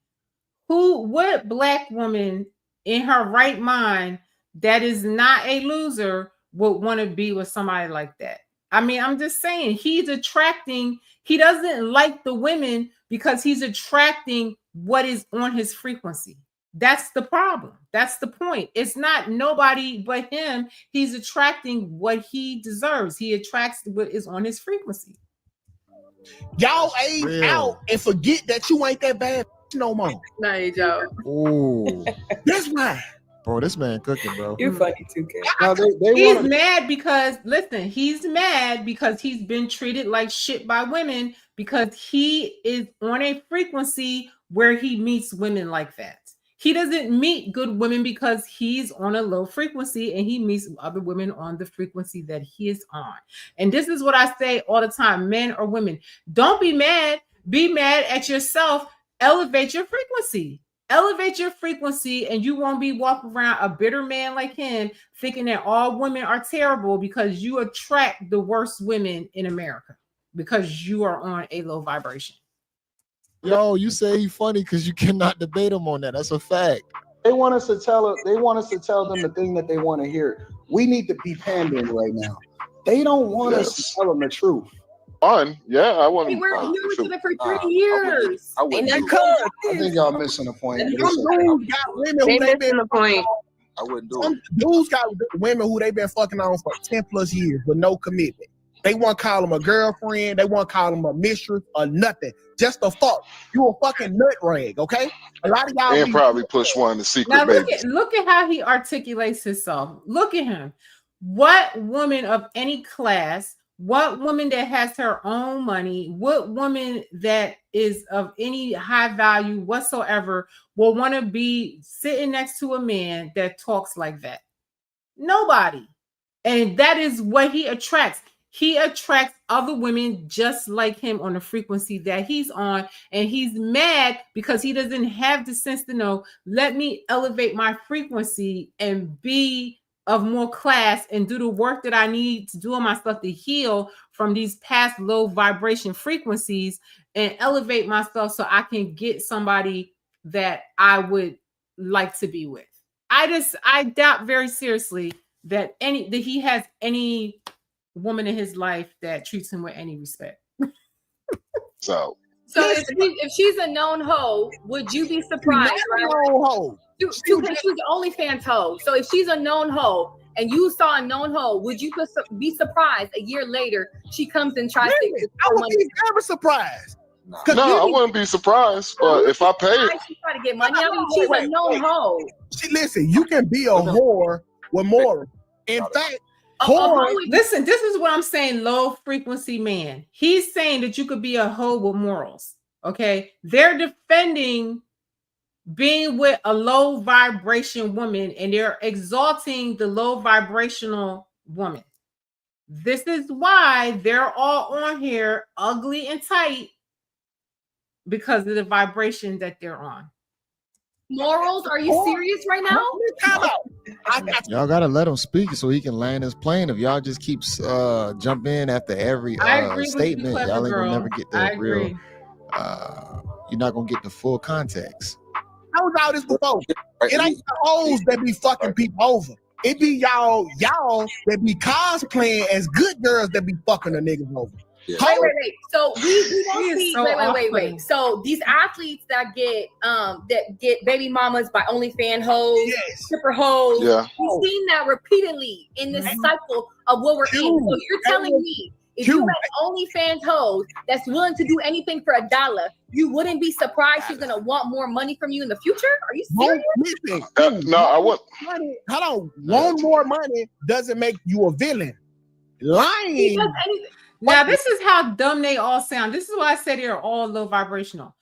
What Black woman in her right mind that is not a loser would want to be with somebody like that? I mean, I'm just saying, he doesn't like the women because he's attracting what is on his frequency. That's the problem. That's the point. It's not nobody but him. He's attracting what he deserves. He attracts what is on his frequency. Y'all age out and forget that you ain't that bad no more. Nah, y'all. Ooh. That's why. Bro, this man cooking, bro. You're funny too, Kay. Now He's mad because, listen, he's mad because he's been treated like shit by women, because he is on a frequency where he meets women like that. He doesn't meet good women because he's on a low frequency, and he meets other women on the frequency that he is on. And this is what I say all the time, men or women. Don't be mad. Be mad at yourself. Elevate your frequency. Elevate your frequency, and you won't be walking around a bitter man like him thinking that all women are terrible, because you attract the worst women in America because you are on a low vibration. Yo, you say he funny because you cannot debate him on that. That's a fact. They want us to tell them the thing that they want to hear. We need to be pandering right now. They don't want us to tell them the truth. Fun, yeah, I want Hey, to. we're here with it for 3 years. I wouldn't do it. I think y'all missing the point. Some dudes got women who they been the point. I wouldn't do Some dudes got women who they been fucking on for 10 plus years with no commitment. They won't call them a girlfriend. They won't call them a mistress or nothing. Just a fuck. You a fucking nut rag, okay? A lot of y'all and probably push one to secret Now babies. look at how he articulates himself. Look at him. What woman of any class, what woman that has her own money, what woman that is of any high value whatsoever will want to be sitting next to a man that talks like that? Nobody. And that is what he attracts. He attracts other women just like him on the frequency that he's on. And he's mad because he doesn't have the sense to know, let me elevate my frequency and be of more class and do the work that I need to do on myself to heal from these past low vibration frequencies and elevate myself so I can get somebody that I would like to be with. I doubt very seriously that he has any woman in his life that treats him with any respect. So if she's a known hoe, would you be surprised? Right? Known hoe. She's the OnlyFans hoe. So if she's a known hoe and you saw a known hoe, would you be surprised a year later she comes and tries to? I would be never surprised. No, I wouldn't be surprised. But if I pay, she try to get money. I mean, she's a known hoe. Listen, you can be a whore with morals. In fact, listen, this is what I'm saying. Low frequency man. He's saying that you could be a hoe with morals. Okay, they're defending being with a low vibration woman, and they're exalting the low vibrational woman. This is why they're all on here ugly and tight, because of the vibration that they're on. Morals? Are you serious right now? Y'all gotta let him speak so he can land his plane. If y'all just keep jump in after every statement, y'all ain't gonna never get the real. You're not gonna get the full context. I was all this before. It ain't the hoes that be fucking people over. It be y'all that be cosplaying as good girls that be fucking the niggas over. Yeah. Wait. So we don't see. Wait. So these athletes that get baby mamas by OnlyFans hoes, stripper hoes. Yeah. We've seen that repeatedly in this cycle of what we're in. So you're telling me if you had OnlyFans hoes that's willing to do anything for $1, you wouldn't be surprised she's gonna want more money from you in the future? Are you serious? No, I wouldn't. Hold on. Want more money doesn't make you a villain. Lying. Now, this is how dumb they all sound. This is why I said they're all low vibrational.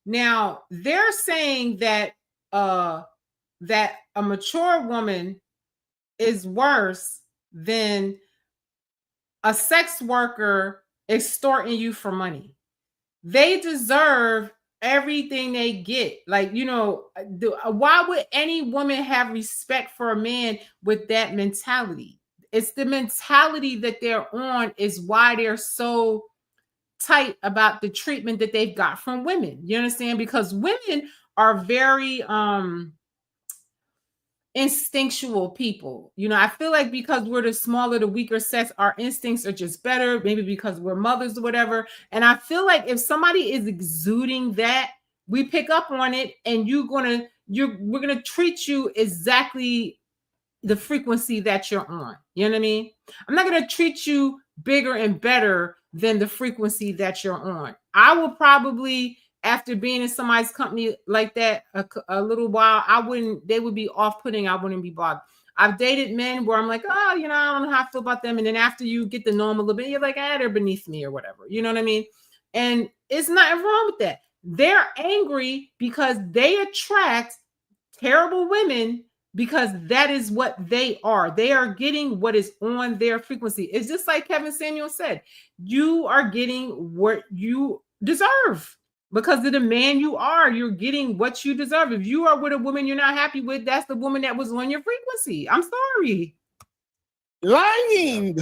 Now, they're saying that that a mature woman is worse than a sex worker extorting you for money. They deserve everything they get. Like, why would any woman have respect for a man with that mentality? It's the mentality that they're on is why they're so tight about the treatment that they've got from women. You understand? Because women are very instinctual people. I feel like because we're the smaller, the weaker sex, our instincts are just better, maybe because we're mothers or whatever. And I feel like if somebody is exuding that, we pick up on it, and we're gonna treat you exactly the frequency that you're on. You know what I mean? I'm not going to treat you bigger and better than the frequency that you're on. I will probably, after being in somebody's company like that a little while, they would be off-putting. I wouldn't be bothered. I've dated men where I'm like, I don't know how I feel about them. And then after you get to know them a little bit, you're like, they're beneath me or whatever. You know what I mean? And it's nothing wrong with that. They're angry because they attract terrible women, because that is what they are. They are getting what is on their frequency. It's just like Kevin Samuel said, you are getting what you deserve. Because of the man you are, you're getting what you deserve. If you are with a woman you're not happy with, that's the woman that was on your frequency. I'm sorry. Lying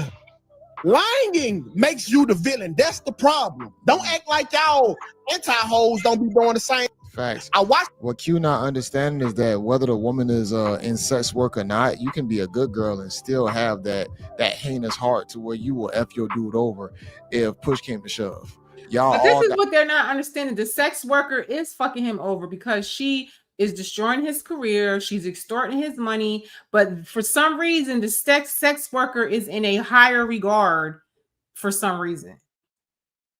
makes you the villain. That's the problem. Don't act like y'all anti-hoes don't be doing the same. Facts. I watch. What Q not understanding is that whether the woman is in sex work or not, you can be a good girl and still have that heinous heart to where you will F your dude over if push came to shove. Y'all But this all is what they're not understanding. The sex worker is fucking him over because she is destroying his career. She's extorting his money. But for some reason, the sex worker is in a higher regard for some reason.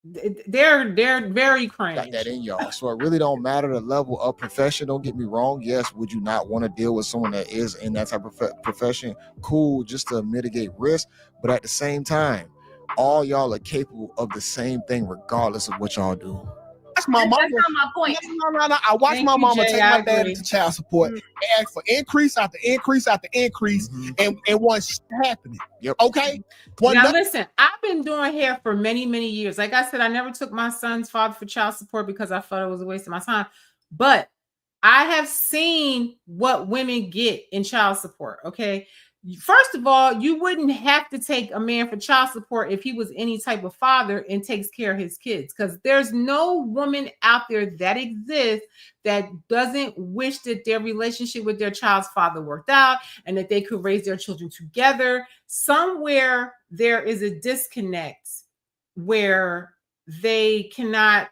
They're very cringe. got that in y'all. So it really don't matter the level of profession. Don't get me wrong. Yes, would you not want to deal with someone that is in that type of profession? Cool, just to mitigate risk. But at the same time, all y'all are capable of the same thing regardless of what y'all do. That's my mama. That's not my point. No. I watched my mama take my dad into child support and ask for increase after increase after increase, and what's happening. Yep. Okay. Now listen, I've been doing hair for many years. Like I said, I never took my son's father for child support because I thought it was a waste of my time. But I have seen what women get in child support. Okay. First of all, you wouldn't have to take a man for child support if he was any type of father and takes care of his kids, because there's no woman out there that exists that doesn't wish that their relationship with their child's father worked out and that they could raise their children together. Somewhere there is a disconnect where they cannot,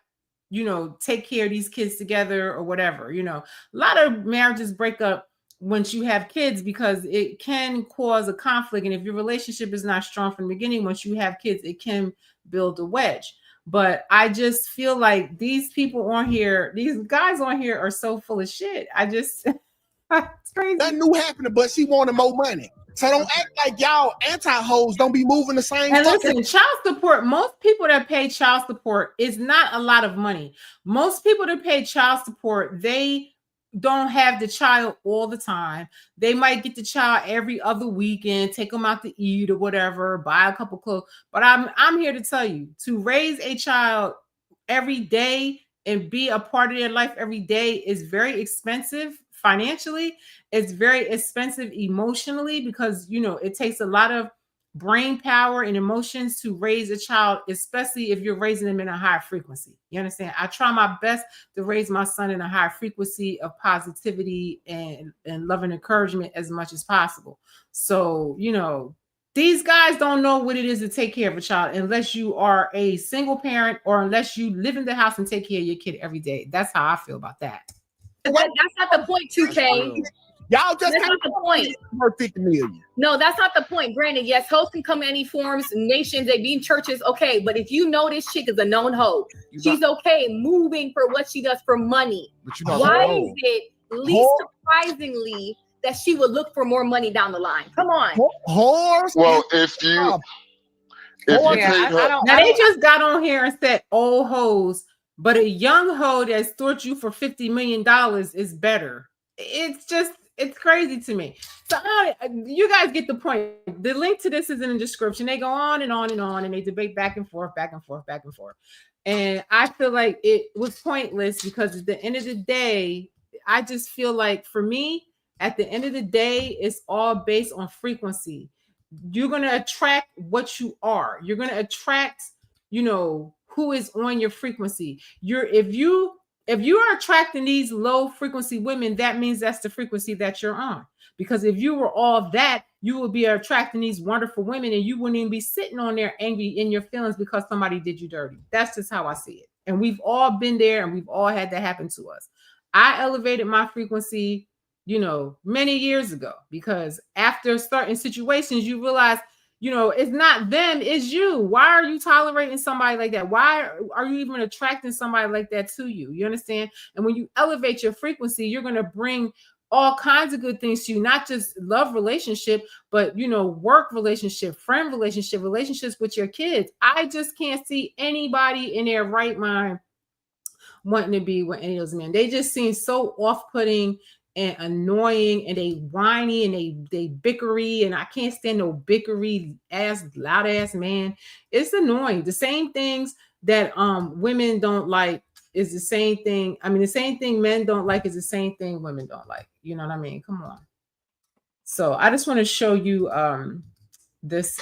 take care of these kids together or whatever. A lot of marriages break up once you have kids because it can cause a conflict. And if your relationship is not strong from the beginning, once you have kids, it can build a wedge. But I just feel like these people on here, these guys on here are so full of shit. It's crazy. Nothing new happening, but she wanted more money. So don't act like y'all anti-hoes don't be moving the same. And listen, child support, most people that pay child support is not a lot of money. Most people that pay child support, they don't have the child all the time. They might get the child every other weekend, take them out to eat or whatever, buy a couple clothes. But I'm here to tell you, to raise a child every day and be a part of their life every day is very expensive financially. It's very expensive emotionally because it takes a lot of brain power and emotions to raise a child, especially if you're raising them in a high frequency. You understand? I try my best to raise my son in a high frequency of positivity and love and encouragement as much as possible. So, these guys don't know what it is to take care of a child unless you are a single parent or unless you live in the house and take care of your kid every day. That's how I feel about that. That's not the point, 2K. Y'all just that's not the point. 50 million. No, that's not the point. Granted, yes, hoes can come in any forms, nations, they be in churches, okay. But if you know this chick is a known hoe, she's okay moving for what she does for money. Why is it least surprisingly that she would look for more money down the line? Come on. Horse. Well, if you paid her, now they just got on here and said old hoes, but a young hoe that extorts you for $50 million is better. It's crazy to me. So you guys get the point. The link to this is in the description. They go on and on and on, and they debate back and forth. And I feel like it was pointless because at the end of the day, I just feel like for me, at the end of the day, it's all based on frequency. You're going to attract what you are. You're going to attract, who is on your frequency. If you are attracting these low frequency women, that means that's the frequency that you're on. Because if you were all that, you would be attracting these wonderful women and you wouldn't even be sitting on there angry in your feelings because somebody did you dirty. That's just how I see it. And we've all been there and we've all had that happen to us. I elevated my frequency, many years ago because after certain situations, you realize, it's not them, it's you. Why are you tolerating somebody like that? Why are you even attracting somebody like that to you? You understand? And when you elevate your frequency, you're going to bring all kinds of good things to you, not just love relationship, but, work relationship, friend relationship, relationships with your kids. I just can't see anybody in their right mind wanting to be with any of those men. They just seem so off-putting and annoying, and they whiny and they bickery, and I can't stand no bickery ass loud ass man. It's annoying. The same things that women don't like is the same thing. I mean, the same thing men don't like is the same thing women don't like. You know what I mean? Come on. So I just want to show you this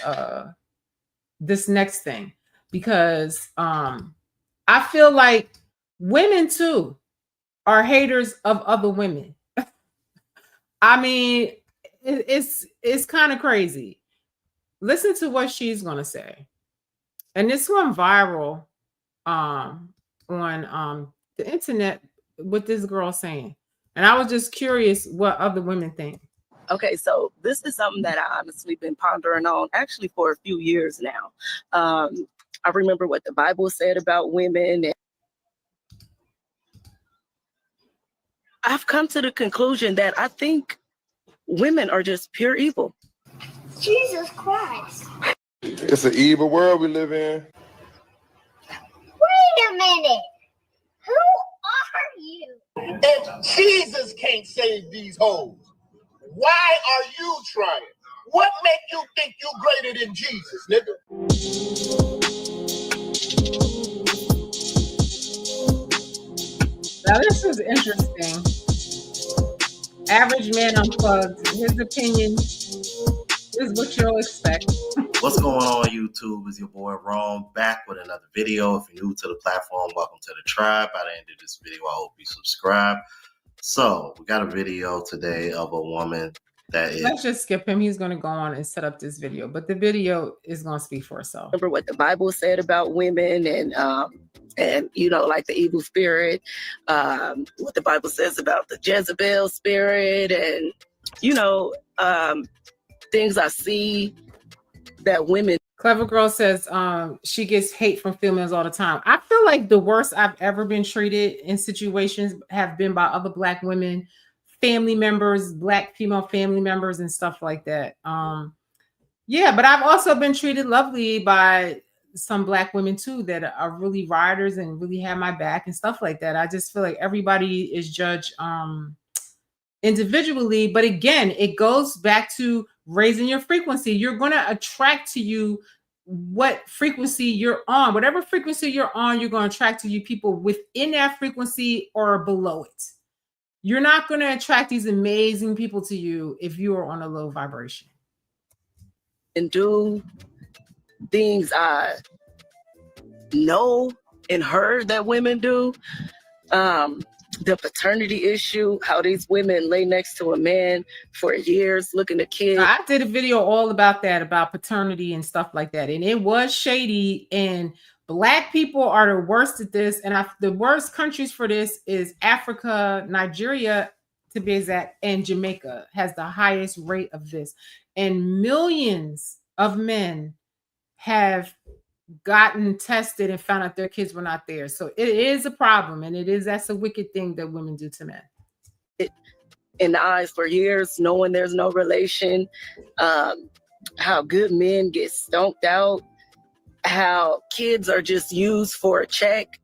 this next thing, because I feel like women too are haters of other women. I mean, it's kind of crazy. Listen to what she's gonna say. And this went viral on the internet with this girl saying. And I was just curious what other women think. Okay, so this is something that I honestly been pondering on actually for a few years now. I remember what the Bible said about women, and I've come to the conclusion that I think women are just pure evil. Jesus Christ. It's an evil world we live in. Wait a minute. Who are you? If Jesus can't save these hoes, why are you trying? What make you think you greater than Jesus, nigga? Now this is interesting. Average Man Unplugged. His opinion is what you'll expect. What's going on YouTube? Is your boy Rome back with another video. If you're new to the platform, welcome to the tribe. By the end of this video, I hope you subscribe. So we got a video today of a woman that is... Let's just skip him. He's going to go on and set up this video, but the video is going to speak for itself. Remember what the Bible said about women, and you know, like the evil spirit, what the Bible says about the Jezebel spirit, and you know, things I see that women. Clever Girl says she gets hate from females all the time. I feel like the worst I've ever been treated in situations have been by other Black women, family members, Black female family members, and stuff like that. Yeah, but I've also been treated lovely by some Black women too that are really riders and really have my back and stuff like that. I just feel like everybody is judged individually. But again, it goes back to raising your frequency. You're going to attract to you what frequency you're on. Whatever frequency you're on, you're going to attract to you people within that frequency or below it. You're not going to attract these amazing people to you if you are on a low vibration. And do things I know and heard that women do. The paternity issue, how these women lay next to a man for years looking at kids. I did a video all about that, about paternity and stuff like that. And it was shady, and Black people are the worst at this. And the worst countries for this is Africa, Nigeria, to be exact, and Jamaica has the highest rate of this. And millions of men have gotten tested and found out their kids were not there. So it is a problem, and that's a wicked thing that women do to men. In the eyes for years, knowing there's no relation, how good men get stoned out, how kids are just used for a check.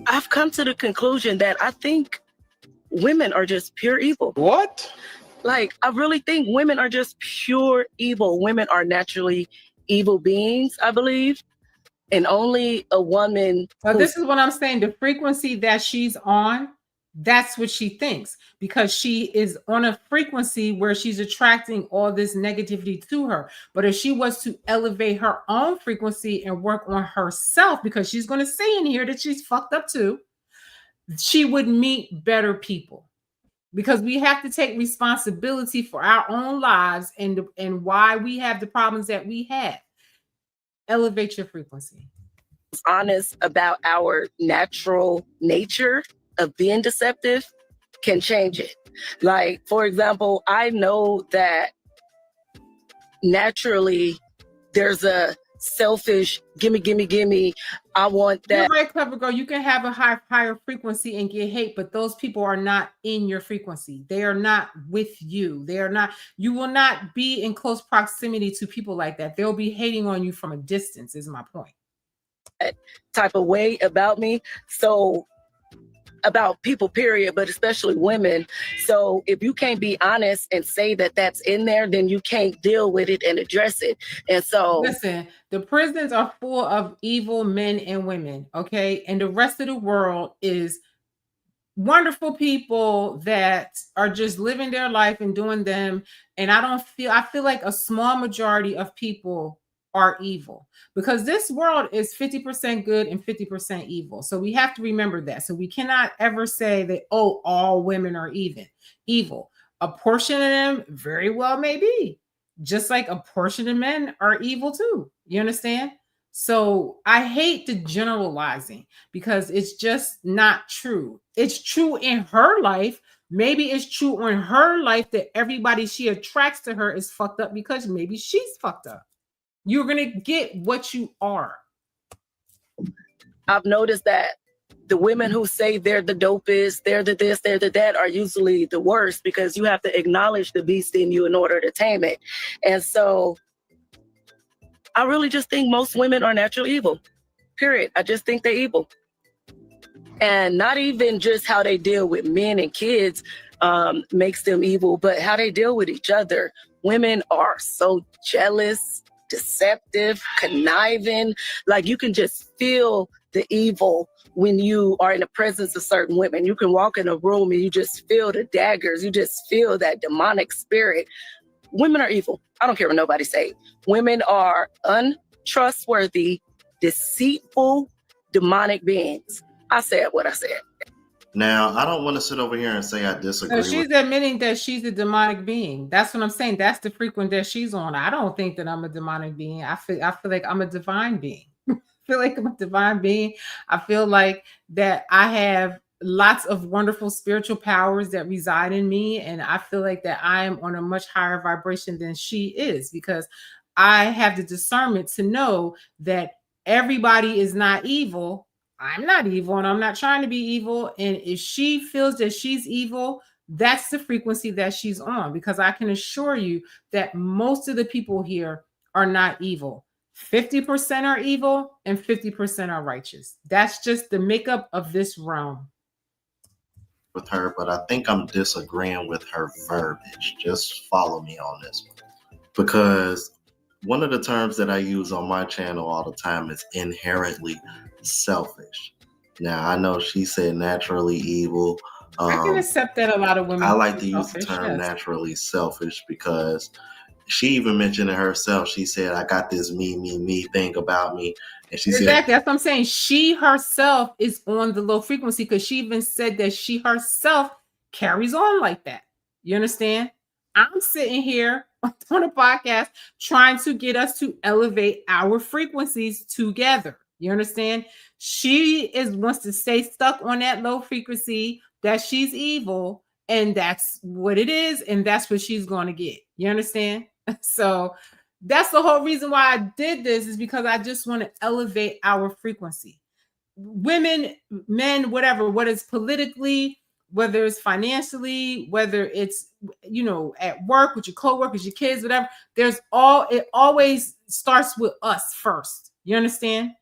I've come to the conclusion that I think women are just pure evil. What? Like, I really think women are just pure evil. Women are naturally evil beings, I believe. And only a woman. Well, this is what I'm saying. The frequency that she's on, that's what she thinks, because she is on a frequency where she's attracting all this negativity to her. But if she was to elevate her own frequency and work on herself, because she's going to say in here that she's fucked up too, she would meet better people. Because we have to take responsibility for our own lives and why we have the problems that we have. Elevate your frequency. Honest about our natural nature of being deceptive can change it. Like, for example, I know that naturally there's a selfish, gimme, I want that. You're right, Clever Girl. You can have a higher frequency and get hate, but those people are not in your frequency. They are not with you. They are not, you will not be in close proximity to people like that. They'll be hating on you from a distance, is my point. Type of way about me. So about people, period, but especially women. So if you can't be honest and say that that's in there, then you can't deal with it and address it. And so listen, the prisons are full of evil men and women, okay? And the rest of the world is wonderful people that are just living their life and doing them. And I feel like a small majority of people are evil, because this world is 50% good and 50% evil. So we have to remember that. So we cannot ever say that, oh, all women are evil. A portion of them very well may be, just like a portion of men are evil too. You understand? So I hate the generalizing, because it's just not true. It's true in her life. Maybe it's true in her life that everybody she attracts to her is fucked up, because maybe she's fucked up. You're going to get what you are. I've noticed that the women who say they're the dopest, they're the this, they're the that, are usually the worst, because you have to acknowledge the beast in you in order to tame it. And so I really just think most women are natural evil, period. I just think they're evil. And not even just how they deal with men and kids makes them evil, but how they deal with each other. Women are so jealous, deceptive, conniving. Like, you can just feel the evil when you are in the presence of certain women. You can walk in a room and you just feel the daggers. You just feel that demonic spirit. Women are evil. I don't care what nobody say. Women are untrustworthy, deceitful, demonic beings. I said what I said. Now, I don't want to sit over here and say I disagree. No, she's admitting that she's a demonic being. That's what I'm saying. That's the frequency that she's on. I don't think that I'm a demonic being. I feel like I'm a divine being. I feel like I'm a divine being. I feel like that I have lots of wonderful spiritual powers that reside in me. And I feel like that I am on a much higher vibration than she is, because I have the discernment to know that everybody is not evil. I'm not evil, and I'm not trying to be evil. And if she feels that she's evil, that's the frequency that she's on, because I can assure you that most of the people here are not evil. 50% are evil and 50% are righteous. That's just the makeup of this realm. With her, but I think I'm disagreeing with her verbiage. Just follow me on this one, because one of the terms that I use on my channel all the time is inherently selfish. Now, I know she said naturally evil. I can accept that a lot of women. I like to use the term naturally selfish, because she even mentioned it herself. She said, I got this me thing about me. And she said, that's what I'm saying. She herself is on the low frequency, because she even said that she herself carries on like that. You understand? I'm sitting here on a podcast trying to get us to elevate our frequencies together. You understand? She wants to stay stuck on that low frequency, that she's evil, and that's what it is, and that's what she's going to get. You understand? So that's the whole reason why I did this, is because I just want to elevate our frequency. Women, men, whatever, whether it's politically, whether it's financially, whether it's, at work with your coworkers, your kids, whatever, it always starts with us first. You understand?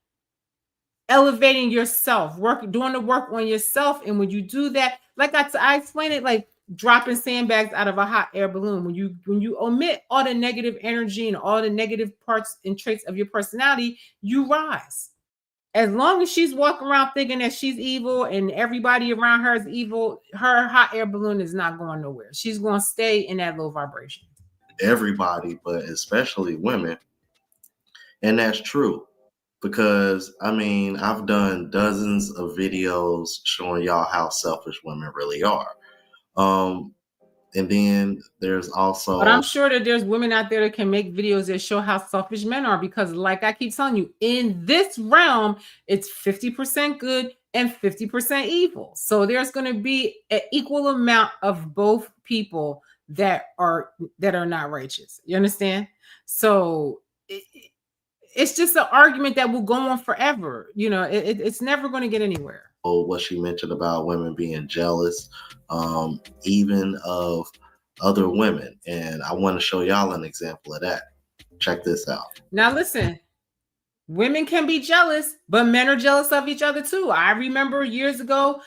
Elevating yourself, doing the work on yourself. And when you do that, like I explained it, like dropping sandbags out of a hot air balloon. When you omit all the negative energy and all the negative parts and traits of your personality, you rise. As long as she's walking around thinking that she's evil and everybody around her is evil, her hot air balloon is not going nowhere. She's going to stay in that low vibration. Everybody, but especially women. And that's true. Because, I've done dozens of videos showing y'all how selfish women really are. And then there's also... But I'm sure that there's women out there that can make videos that show how selfish men are, because like I keep telling you, in this realm, it's 50% good and 50% evil. So there's going to be an equal amount of both people that are not righteous. You understand? So... it's just an argument that will go on forever. It's never going to get anywhere. What she mentioned about women being jealous, even of other women. And I want to show y'all an example of that. Check this out. Now, listen, women can be jealous, but men are jealous of each other too. I remember years ago,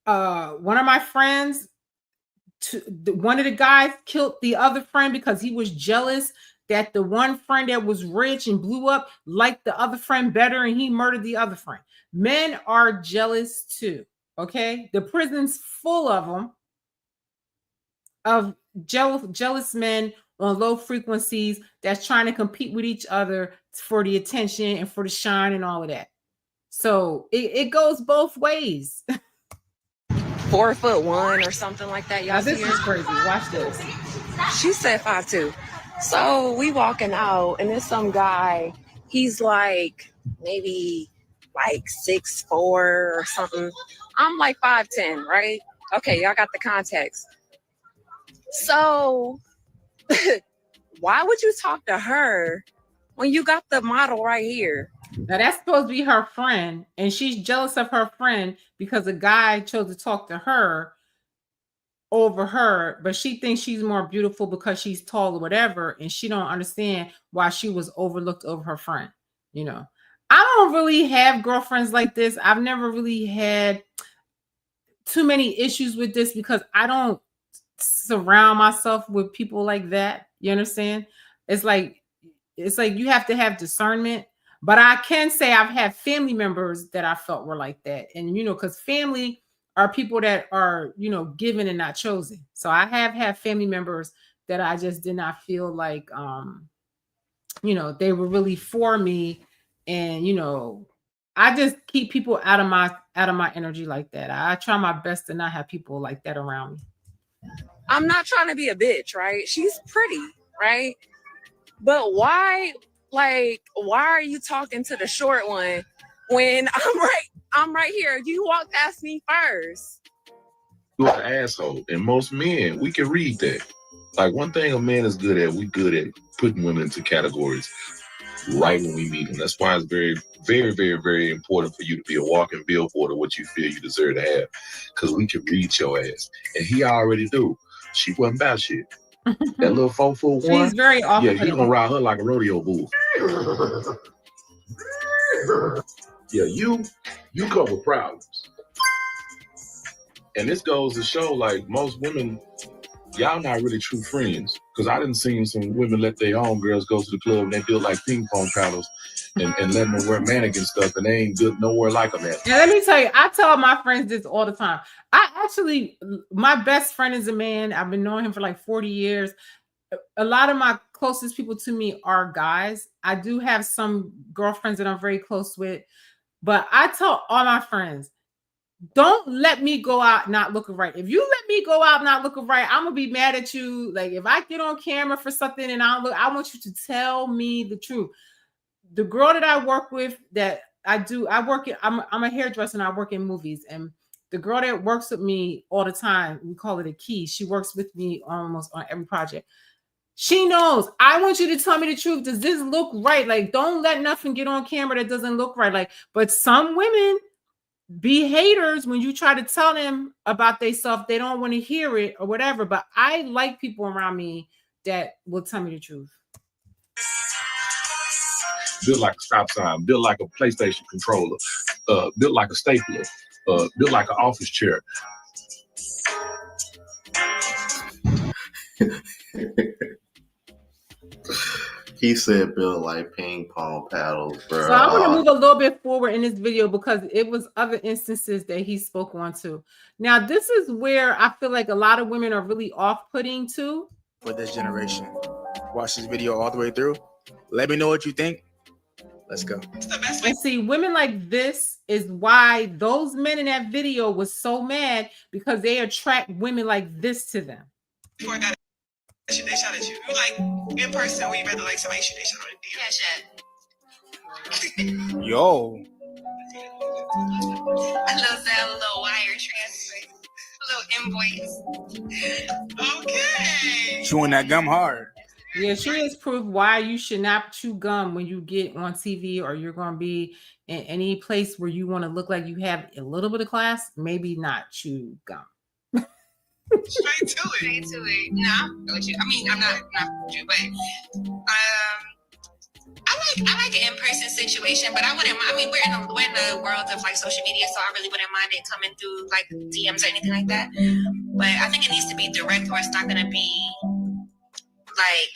one of my friends, one of the guys killed the other friend because he was jealous that the one friend that was rich and blew up liked the other friend better, and he murdered the other friend. Men are jealous too. Okay, the prison's full of them, of jealous men on low frequencies that's trying to compete with each other for the attention and for the shine and all of that. So it goes both ways. 4'1" or something like that. Y'all Now this see is her? crazy. Watch this. She said 5'2". So we walking out, and there's some guy. He's like maybe like 6'4" or something. I'm like 5'10", right? Okay, y'all got the context. So why would you talk to her when you got the model right here? Now that's supposed to be her friend, and she's jealous of her friend because a guy chose to talk to her over her, but she thinks she's more beautiful because she's tall or whatever, and she don't understand why she was overlooked over her friend. You know, I don't really have girlfriends like this. I've never really had too many issues with this because I don't surround myself with people like that. You understand? It's like you have to have discernment. But I can say I've had family members that I felt were like that. And, you know, because family are people that are, you know, given and not chosen. So I have had family members that I just did not feel like, you know, they were really for me. And, you know, I just keep people out of my energy like that. I try my best to not have people like that around me. I'm not trying to be a bitch, right? She's pretty, right? But why are you talking to the short one when I'm right here? You walked past me first. You're an asshole. And most men, we can read that. Like, one thing a man is good at, we good at putting women into categories right when we meet them. That's why it's very, very, very, very important for you to be a walking billboard of what you feel you deserve to have. Because we can read your ass. And he already knew. She wasn't about shit. That little 4'1". She's very Yeah, he gonna ride her like a rodeo bull. Yeah, you come with problems. And this goes to show, like, most women, y'all not really true friends. Because I done seen some women let their homegirls go to the club and they build like ping pong paddles and let them wear mannequin stuff, and they ain't good nowhere like them at. Now, let me tell you, I tell my friends this all the time. My best friend is a man. I've been knowing him for like 40 years. A lot of my closest people to me are guys. I do have some girlfriends that I'm very close with, but I tell all my friends, don't let me go out not looking right. If you let me go out not looking right, I'm gonna be mad at you. Like, if I get on camera for something and I want you to tell me the truth. The girl that I work with, I'm a hairdresser and I work in movies, and the girl that works with me all the time, we call it a key. She works with me almost on every project. She knows. I want you to tell me the truth. Does this look right? Like, don't let nothing get on camera that doesn't look right. Like, but some women be haters when you try to tell them about themselves. They don't want to hear it or whatever. But I like people around me that will tell me the truth. Built like a stop sign, built like a PlayStation controller, built like a stapler, built like an office chair. He said built like ping pong paddles, bro. So I'm going to move a little bit forward in this video because it was other instances that he spoke on too. Now, this is where I feel like a lot of women are really off-putting too. For this generation, watch this video all the way through. Let me know what you think. Let's go. And see, women like this is why those men in that video was so mad, because they attract women like this to them. Before that, they shot at you. You like in person, or you rather like somebody shoot, they shot at you. Yo. I love that little wire transfer, little invoice. Okay. Chewing that gum hard. Yeah, she is proof why you should not chew gum when you get on TV, or you're going to be in any place where you want to look like you have a little bit of class. Maybe not chew gum. Straight to it. No, I'm with you. I mean, I'm not with you, but I like like an in-person situation, but I wouldn't mind. I mean, we're in the world of like social media, so I really wouldn't mind it coming through like DMs or anything like that. But I think it needs to be direct, or it's not gonna be like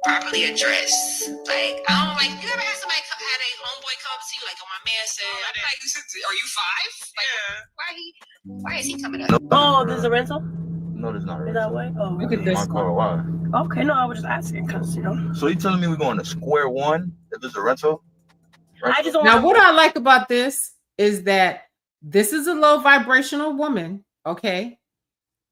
properly addressed. Like I don't like. You ever had somebody had a homeboy come up to you like, "Oh, my man said," I'm like, "Are you 5? Like, why is he coming up?" Oh, there's a rental. No, there's not. Is that way? Oh, Look at this my car. Why? okay. No, I was just asking because So you telling me we're going to square one if there's a rental? I just don't. Now, what I like about this is that this is a low vibrational woman, okay,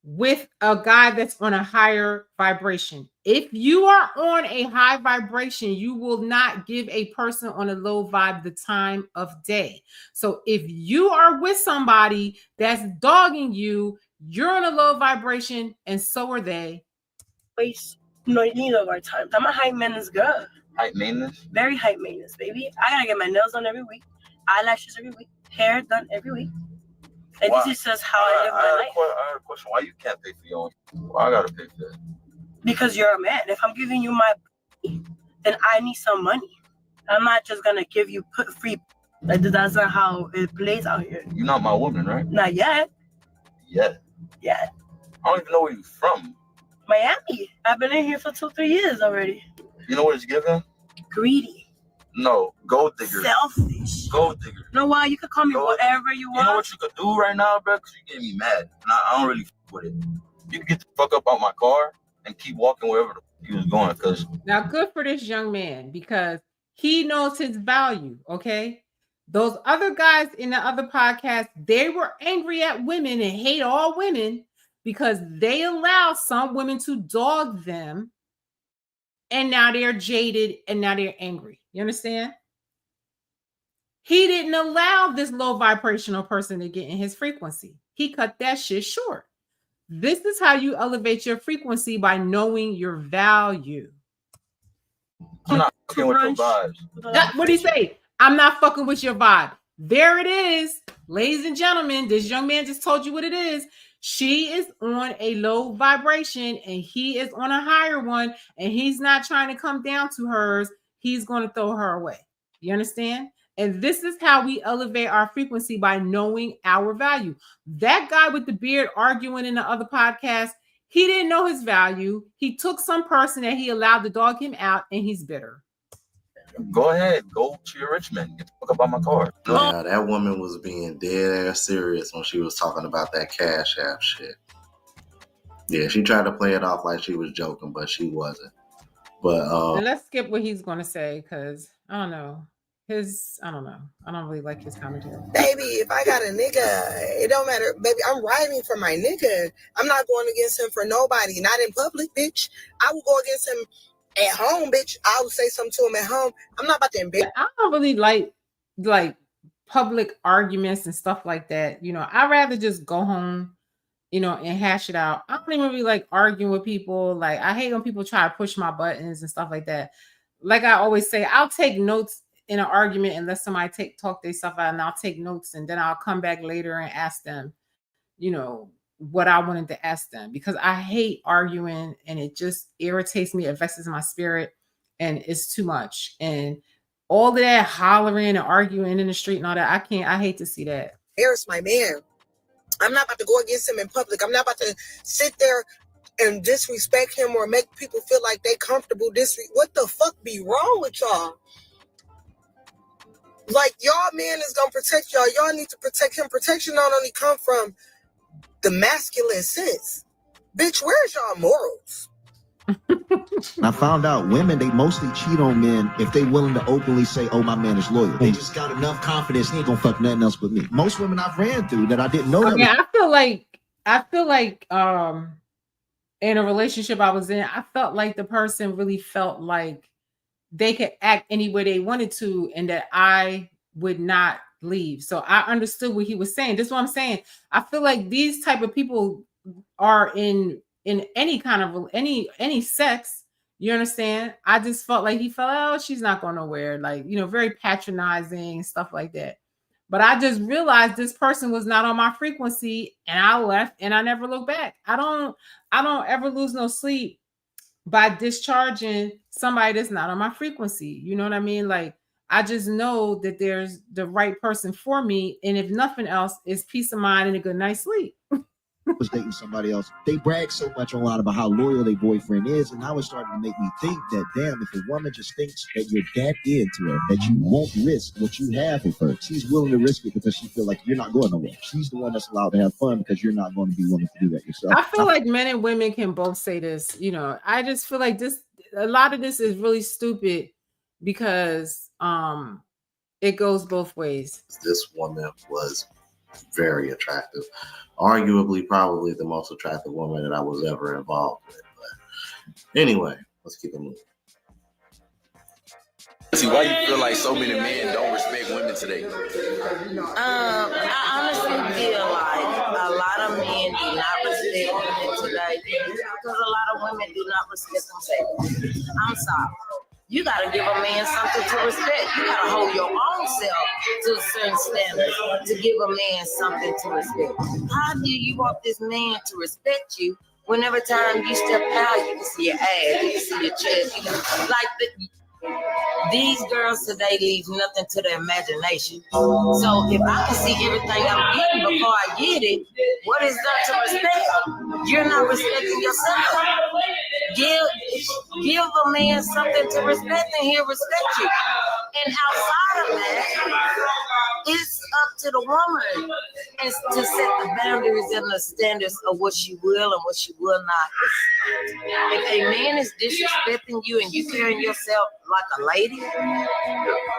with a guy that's on a higher vibration. If you are on a high vibration, you will not give a person on a low vibe the time of day. So if you are with somebody that's dogging you, you're on a low vibration, and so are they. Waste neither of our times. I'm a high maintenance girl. High maintenance? Very high maintenance, baby. I gotta get my nails done every week, eyelashes every week, hair done every week. And this is just how I live my life. I have a question. Why you can't pay for your own? Why I gotta pay for that? Because you're a man. If I'm giving you my money, then I need some money. I'm not just gonna give you free. Like, that's not how it plays out here. You're not my woman, right? Not yet. Yet? Yeah. I don't even know where you're from. Miami. I've been in here for 2-3 years already. You know what it's giving? Greedy. No, gold digger. Selfish. Gold digger. You know why? You could call me whatever you want. You know what you could do right now, bro? Because you're getting me mad. And I don't really fuck with it. You can get the fuck up out my car and keep walking wherever the fuck you was going. Because now, good for this young man because he knows his value, okay? Those other guys in the other podcast, they were angry at women and hate all women because they allow some women to dog them. And now they're jaded and now they're angry. You understand? He didn't allow this low vibrational person to get in his frequency. He cut that shit short. This is how you elevate your frequency by knowing your value. I'm not fucking with your vibes. What do you say? I'm not fucking with your vibe. There it is. Ladies and gentlemen, this young man just told you what it is. She is on a low vibration and he is on a higher one, and he's not trying to come down to hers. He's going to throw her away. You understand? And this is how we elevate our frequency by knowing our value. That guy with the beard arguing in the other podcast, he didn't know his value. He took some person that he allowed to dog him out, and he's bitter. Go ahead, go to your rich man. Get the fuck up on my car. Yeah, that woman was being dead ass serious when she was talking about that Cash App shit. Yeah, she tried to play it off like she was joking, but she wasn't. But and let's skip what he's going to say because I don't know. I don't know. I don't really like his commentary. Baby, if I got a nigga, it don't matter. Baby, I'm riding for my nigga. I'm not going against him for nobody. Not in public, bitch. I will go against him at home, bitch. I would say something to him at home. I'm not about to embarrass. I don't really like public arguments and stuff like that. You know, I'd rather just go home, you know, and hash it out. I don't even really like arguing with people. Like, I hate when people try to push my buttons and stuff like that. Like I always say, I'll take notes in an argument and let somebody talk their stuff out, and I'll take notes, and then I'll come back later and ask them, you know, what I wanted to ask them, because I hate arguing and it just irritates me. It vexes my spirit and it's too much. And all of that hollering and arguing in the street and all that, I hate to see that. Embarrass my man. I'm not about to go against him in public. I'm not about to sit there and disrespect him or make people feel like they comfortable. What the fuck be wrong with y'all? Like, y'all man is gonna protect y'all. Y'all need to protect him. Protection not only come from the masculine sense. Bitch, where's y'all morals? I found out women, they mostly cheat on men if they willing to openly say, oh, my man is loyal. They just got enough confidence, he ain't gonna fuck nothing else with me. Most women I've ran through that I didn't know. Okay, I feel like in a relationship I was in, I felt like the person really felt like they could act any way they wanted to and that I would not leave. So I understood what he was saying. This is what I'm saying. I feel like these type of people are in any kind of any sex. You understand? I just felt like he felt, oh, she's not going nowhere. Like, you know, very patronizing, stuff like that. But I just realized this person was not on my frequency, and I left and I never looked back. I don't ever lose no sleep by discharging somebody that's not on my frequency. You know what I mean? Like, I just know that there's the right person for me. And if nothing else, it's peace of mind and a good night's sleep. Was dating somebody else. They brag so much online about how loyal their boyfriend is, and now it's starting to make me think that, damn, if a woman just thinks that you're that into her, that you won't risk what you have with her, she's willing to risk it because she feels like you're not going nowhere. She's the one that's allowed to have fun because you're not going to be willing to do that yourself. I feel like men and women can both say this. You know, I just feel like a lot of this is really stupid because it goes both ways. This woman was very attractive, arguably probably the most attractive woman that I was ever involved with. But anyway, let's keep it moving. See, why you feel like so many men don't respect women today? I honestly feel like a lot of men do not respect women today because a lot of women do not respect themselves. I'm sorry. You gotta give a man something to respect. You gotta hold your own self to a certain standard to give a man something to respect. How do you want this man to respect you when every time you step out, you can see your ass, you can see your chest, you can, these girls today leave nothing to the imagination. So if I can see everything I'm getting before I get it, what is that to respect? You're not respecting yourself. Give a man something to respect and he'll respect you. And outside of that, it's up to the woman to set the boundaries and the standards of what she will and what she will not. If a man is disrespecting you and you carrying yourself like a lady,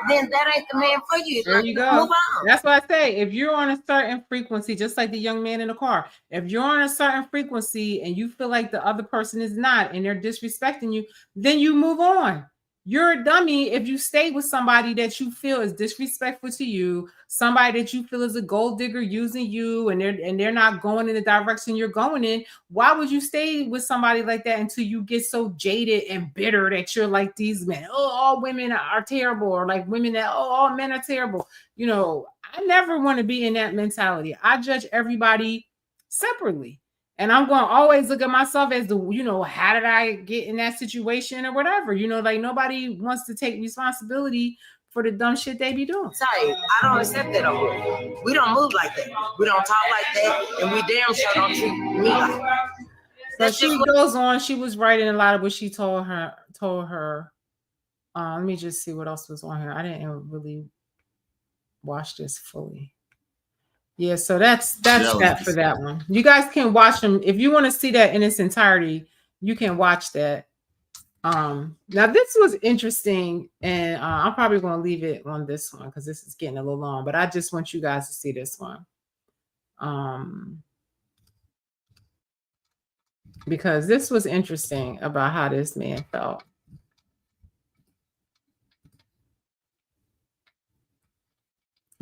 then that ain't the man for you. There you go. Move on. That's what I say. If you're on a certain frequency, just like the young man in the car, if you're on a certain frequency and you feel like the other person is not and they're disrespecting you, then you move on. You're a dummy if you stay with somebody that you feel is disrespectful to you, somebody that you feel is a gold digger using you, and they're not going in the direction you're going in. Why would you stay with somebody like that until you get so jaded and bitter that you're like these men? Oh, all women are terrible, or like women that all men are terrible. You know, I never want to be in that mentality. I judge everybody separately. And I'm going to always look at myself as how did I get in that situation or whatever? Like nobody wants to take responsibility for the dumb shit they be doing. Sorry, I don't accept that. We don't move like that. We don't talk like that. And we damn sure don't treat me like that. So she goes on. She was writing a lot of what she told her. Let me just see what else was on here. I didn't really watch this fully. Yeah, so that's that for that one. You guys can watch them if you want to see that in its entirety. You can watch that. Now this was interesting, and I'm probably going to leave it on this one because this is getting a little long. But I just want you guys to see this one, because this was interesting about how this man felt.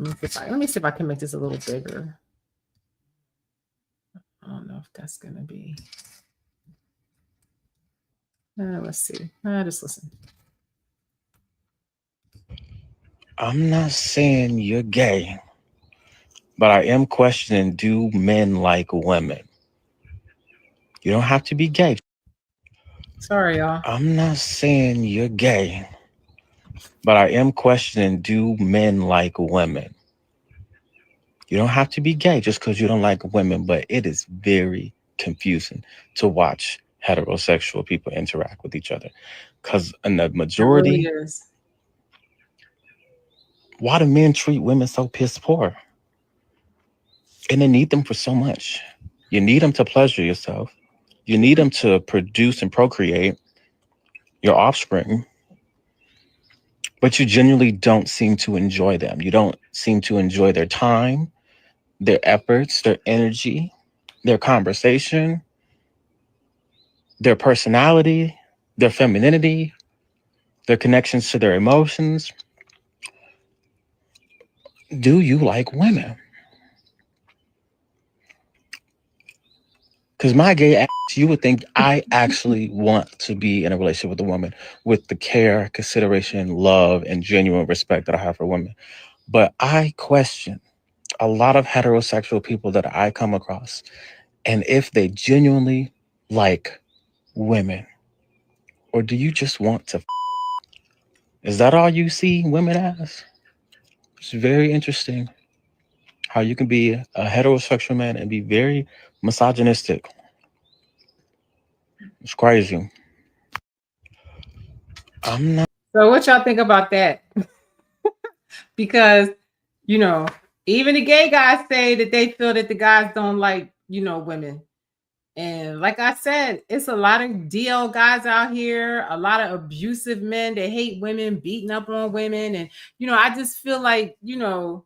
Let me see if I can make this a little bigger. I don't know if that's going to be. Let's see. Just listen. I'm not saying you're gay, but I am questioning, do men like women? You don't have to be gay. Sorry, y'all. I'm not saying you're gay, but I am questioning, do men like women? You don't have to be gay just because you don't like women, but it is very confusing to watch heterosexual people interact with each other. Because in the majority, it really is. Why do men treat women so piss poor? And they need them for so much. You need them to pleasure yourself. You need them to produce and procreate your offspring. But you genuinely don't seem to enjoy them. You don't seem to enjoy their time, their efforts, their energy, their conversation, their personality, their femininity, their connections to their emotions. Do you like women? Because my gay ass, you would think I actually want to be in a relationship with a woman with the care, consideration, love, and genuine respect that I have for women. But I question a lot of heterosexual people that I come across, and if they genuinely like women, Or do you just want to? Is that all you see women as? It's very interesting how you can be a heterosexual man and be very misogynistic. It's crazy. I'm not. So what y'all think about that? Because, you know, even the gay guys say that they feel that the guys don't like, you know, women. And like I said, it's a lot of DL guys out here, a lot of abusive men that hate women, beating up on women. And, you know, I just feel like, you know,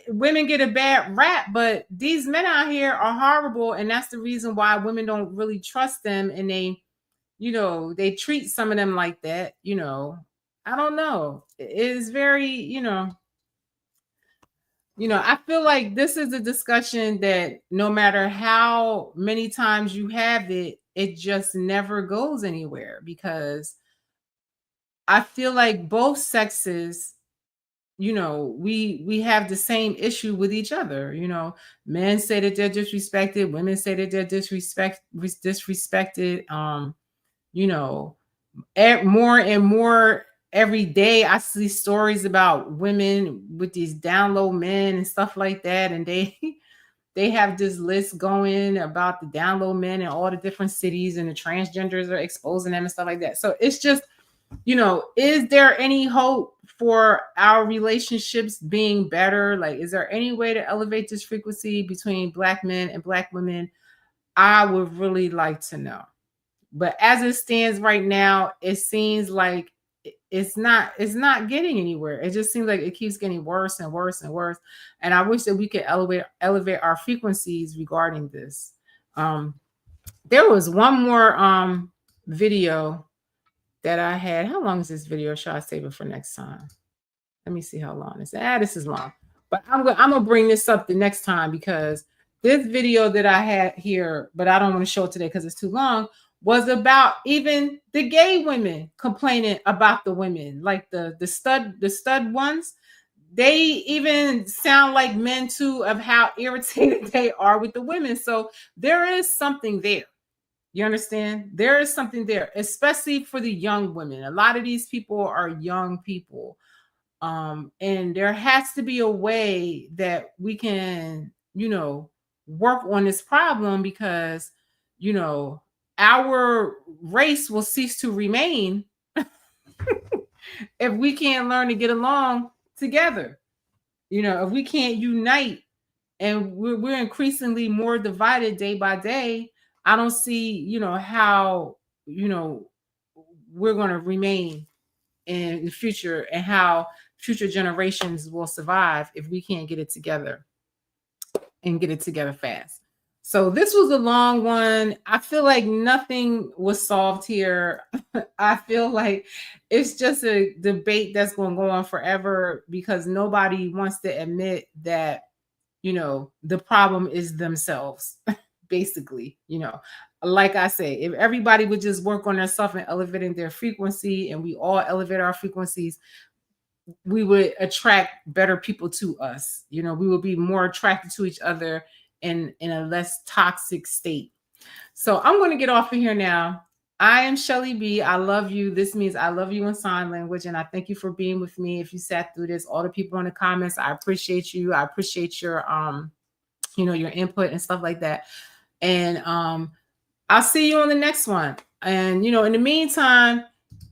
women get a bad rap, but these men out here are horrible. And that's the reason why women don't really trust them. And they, you know, they treat some of them like that, you know. I don't know. It is very, I feel like this is a discussion that no matter how many times you have it, it just never goes anywhere, because I feel like both sexes, we have the same issue with each other. Men say that they're disrespected, women say that they're disrespected. More and more every day I see stories about women with these down low men and stuff like that, and they have this list going about the down low men in all the different cities, and the transgenders are exposing them and stuff like that. So it's just, is there any hope for our relationships being better? Like, is there any way to elevate this frequency between Black men and Black women? I would really like to know. But as it stands right now, it seems like it's not getting anywhere. It just seems like it keeps getting worse and worse and worse. And I wish that we could elevate our frequencies regarding this. There was one more video that I had. How long is this video? Should I save it for next time? Let me see how long this is. This is long. But I'm gonna bring this up the next time, because this video that I had here, but I don't want to show it today because it's too long, was about even the gay women complaining about the women, like the stud ones. They even sound like men too, of how irritated they are with the women. So there is something there. You understand? There is something there, especially for the young women. A lot of these people are young people. And there has to be a way that we can, work on this problem, because, our race will cease to remain if we can't learn to get along together. If we can't unite, and we're increasingly more divided day by day, I don't see, how, we're going to remain in the future, and how future generations will survive if we can't get it together and get it together fast. So this was a long one. I feel like nothing was solved here. I feel like it's just a debate that's going to go on forever, because nobody wants to admit that, the problem is themselves, basically. Like I say, if everybody would just work on themselves and elevating their frequency, and we all elevate our frequencies, we would attract better people to us. We would be more attracted to each other in a less toxic state. So I'm going to get off of here now. I am Shelly B. I love you. This means I love you in sign language. And I thank you for being with me. If you sat through this, all the people in the comments, I appreciate you. I appreciate your, your input and stuff like that. And I'll see you on the next one. And, in the meantime,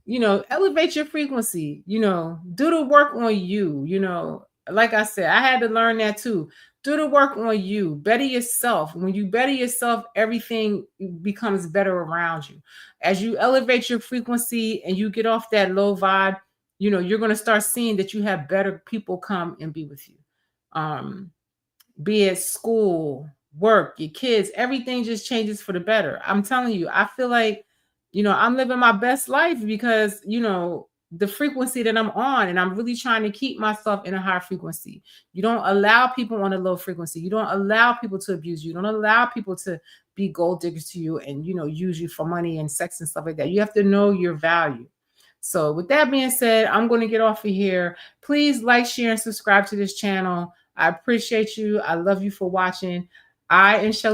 elevate your frequency, do the work on you. Like I said, I had to learn that too. Do the work on you, better yourself. When you better yourself, everything becomes better around you. As you elevate your frequency and you get off that low vibe, you're going to start seeing that you have better people come and be with you. Be it school, work, your kids, everything just changes for the better. I'm telling you, I feel like, I'm living my best life because, the frequency that I'm on, and I'm really trying to keep myself in a high frequency. You don't allow people on a low frequency. You don't allow people to abuse you. You don't allow people to be gold diggers to you and, use you for money and sex and stuff like that. You have to know your value. So with that being said, I'm going to get off of here. Please like, share, and subscribe to this channel. I appreciate you. I love you for watching. I am Shelly.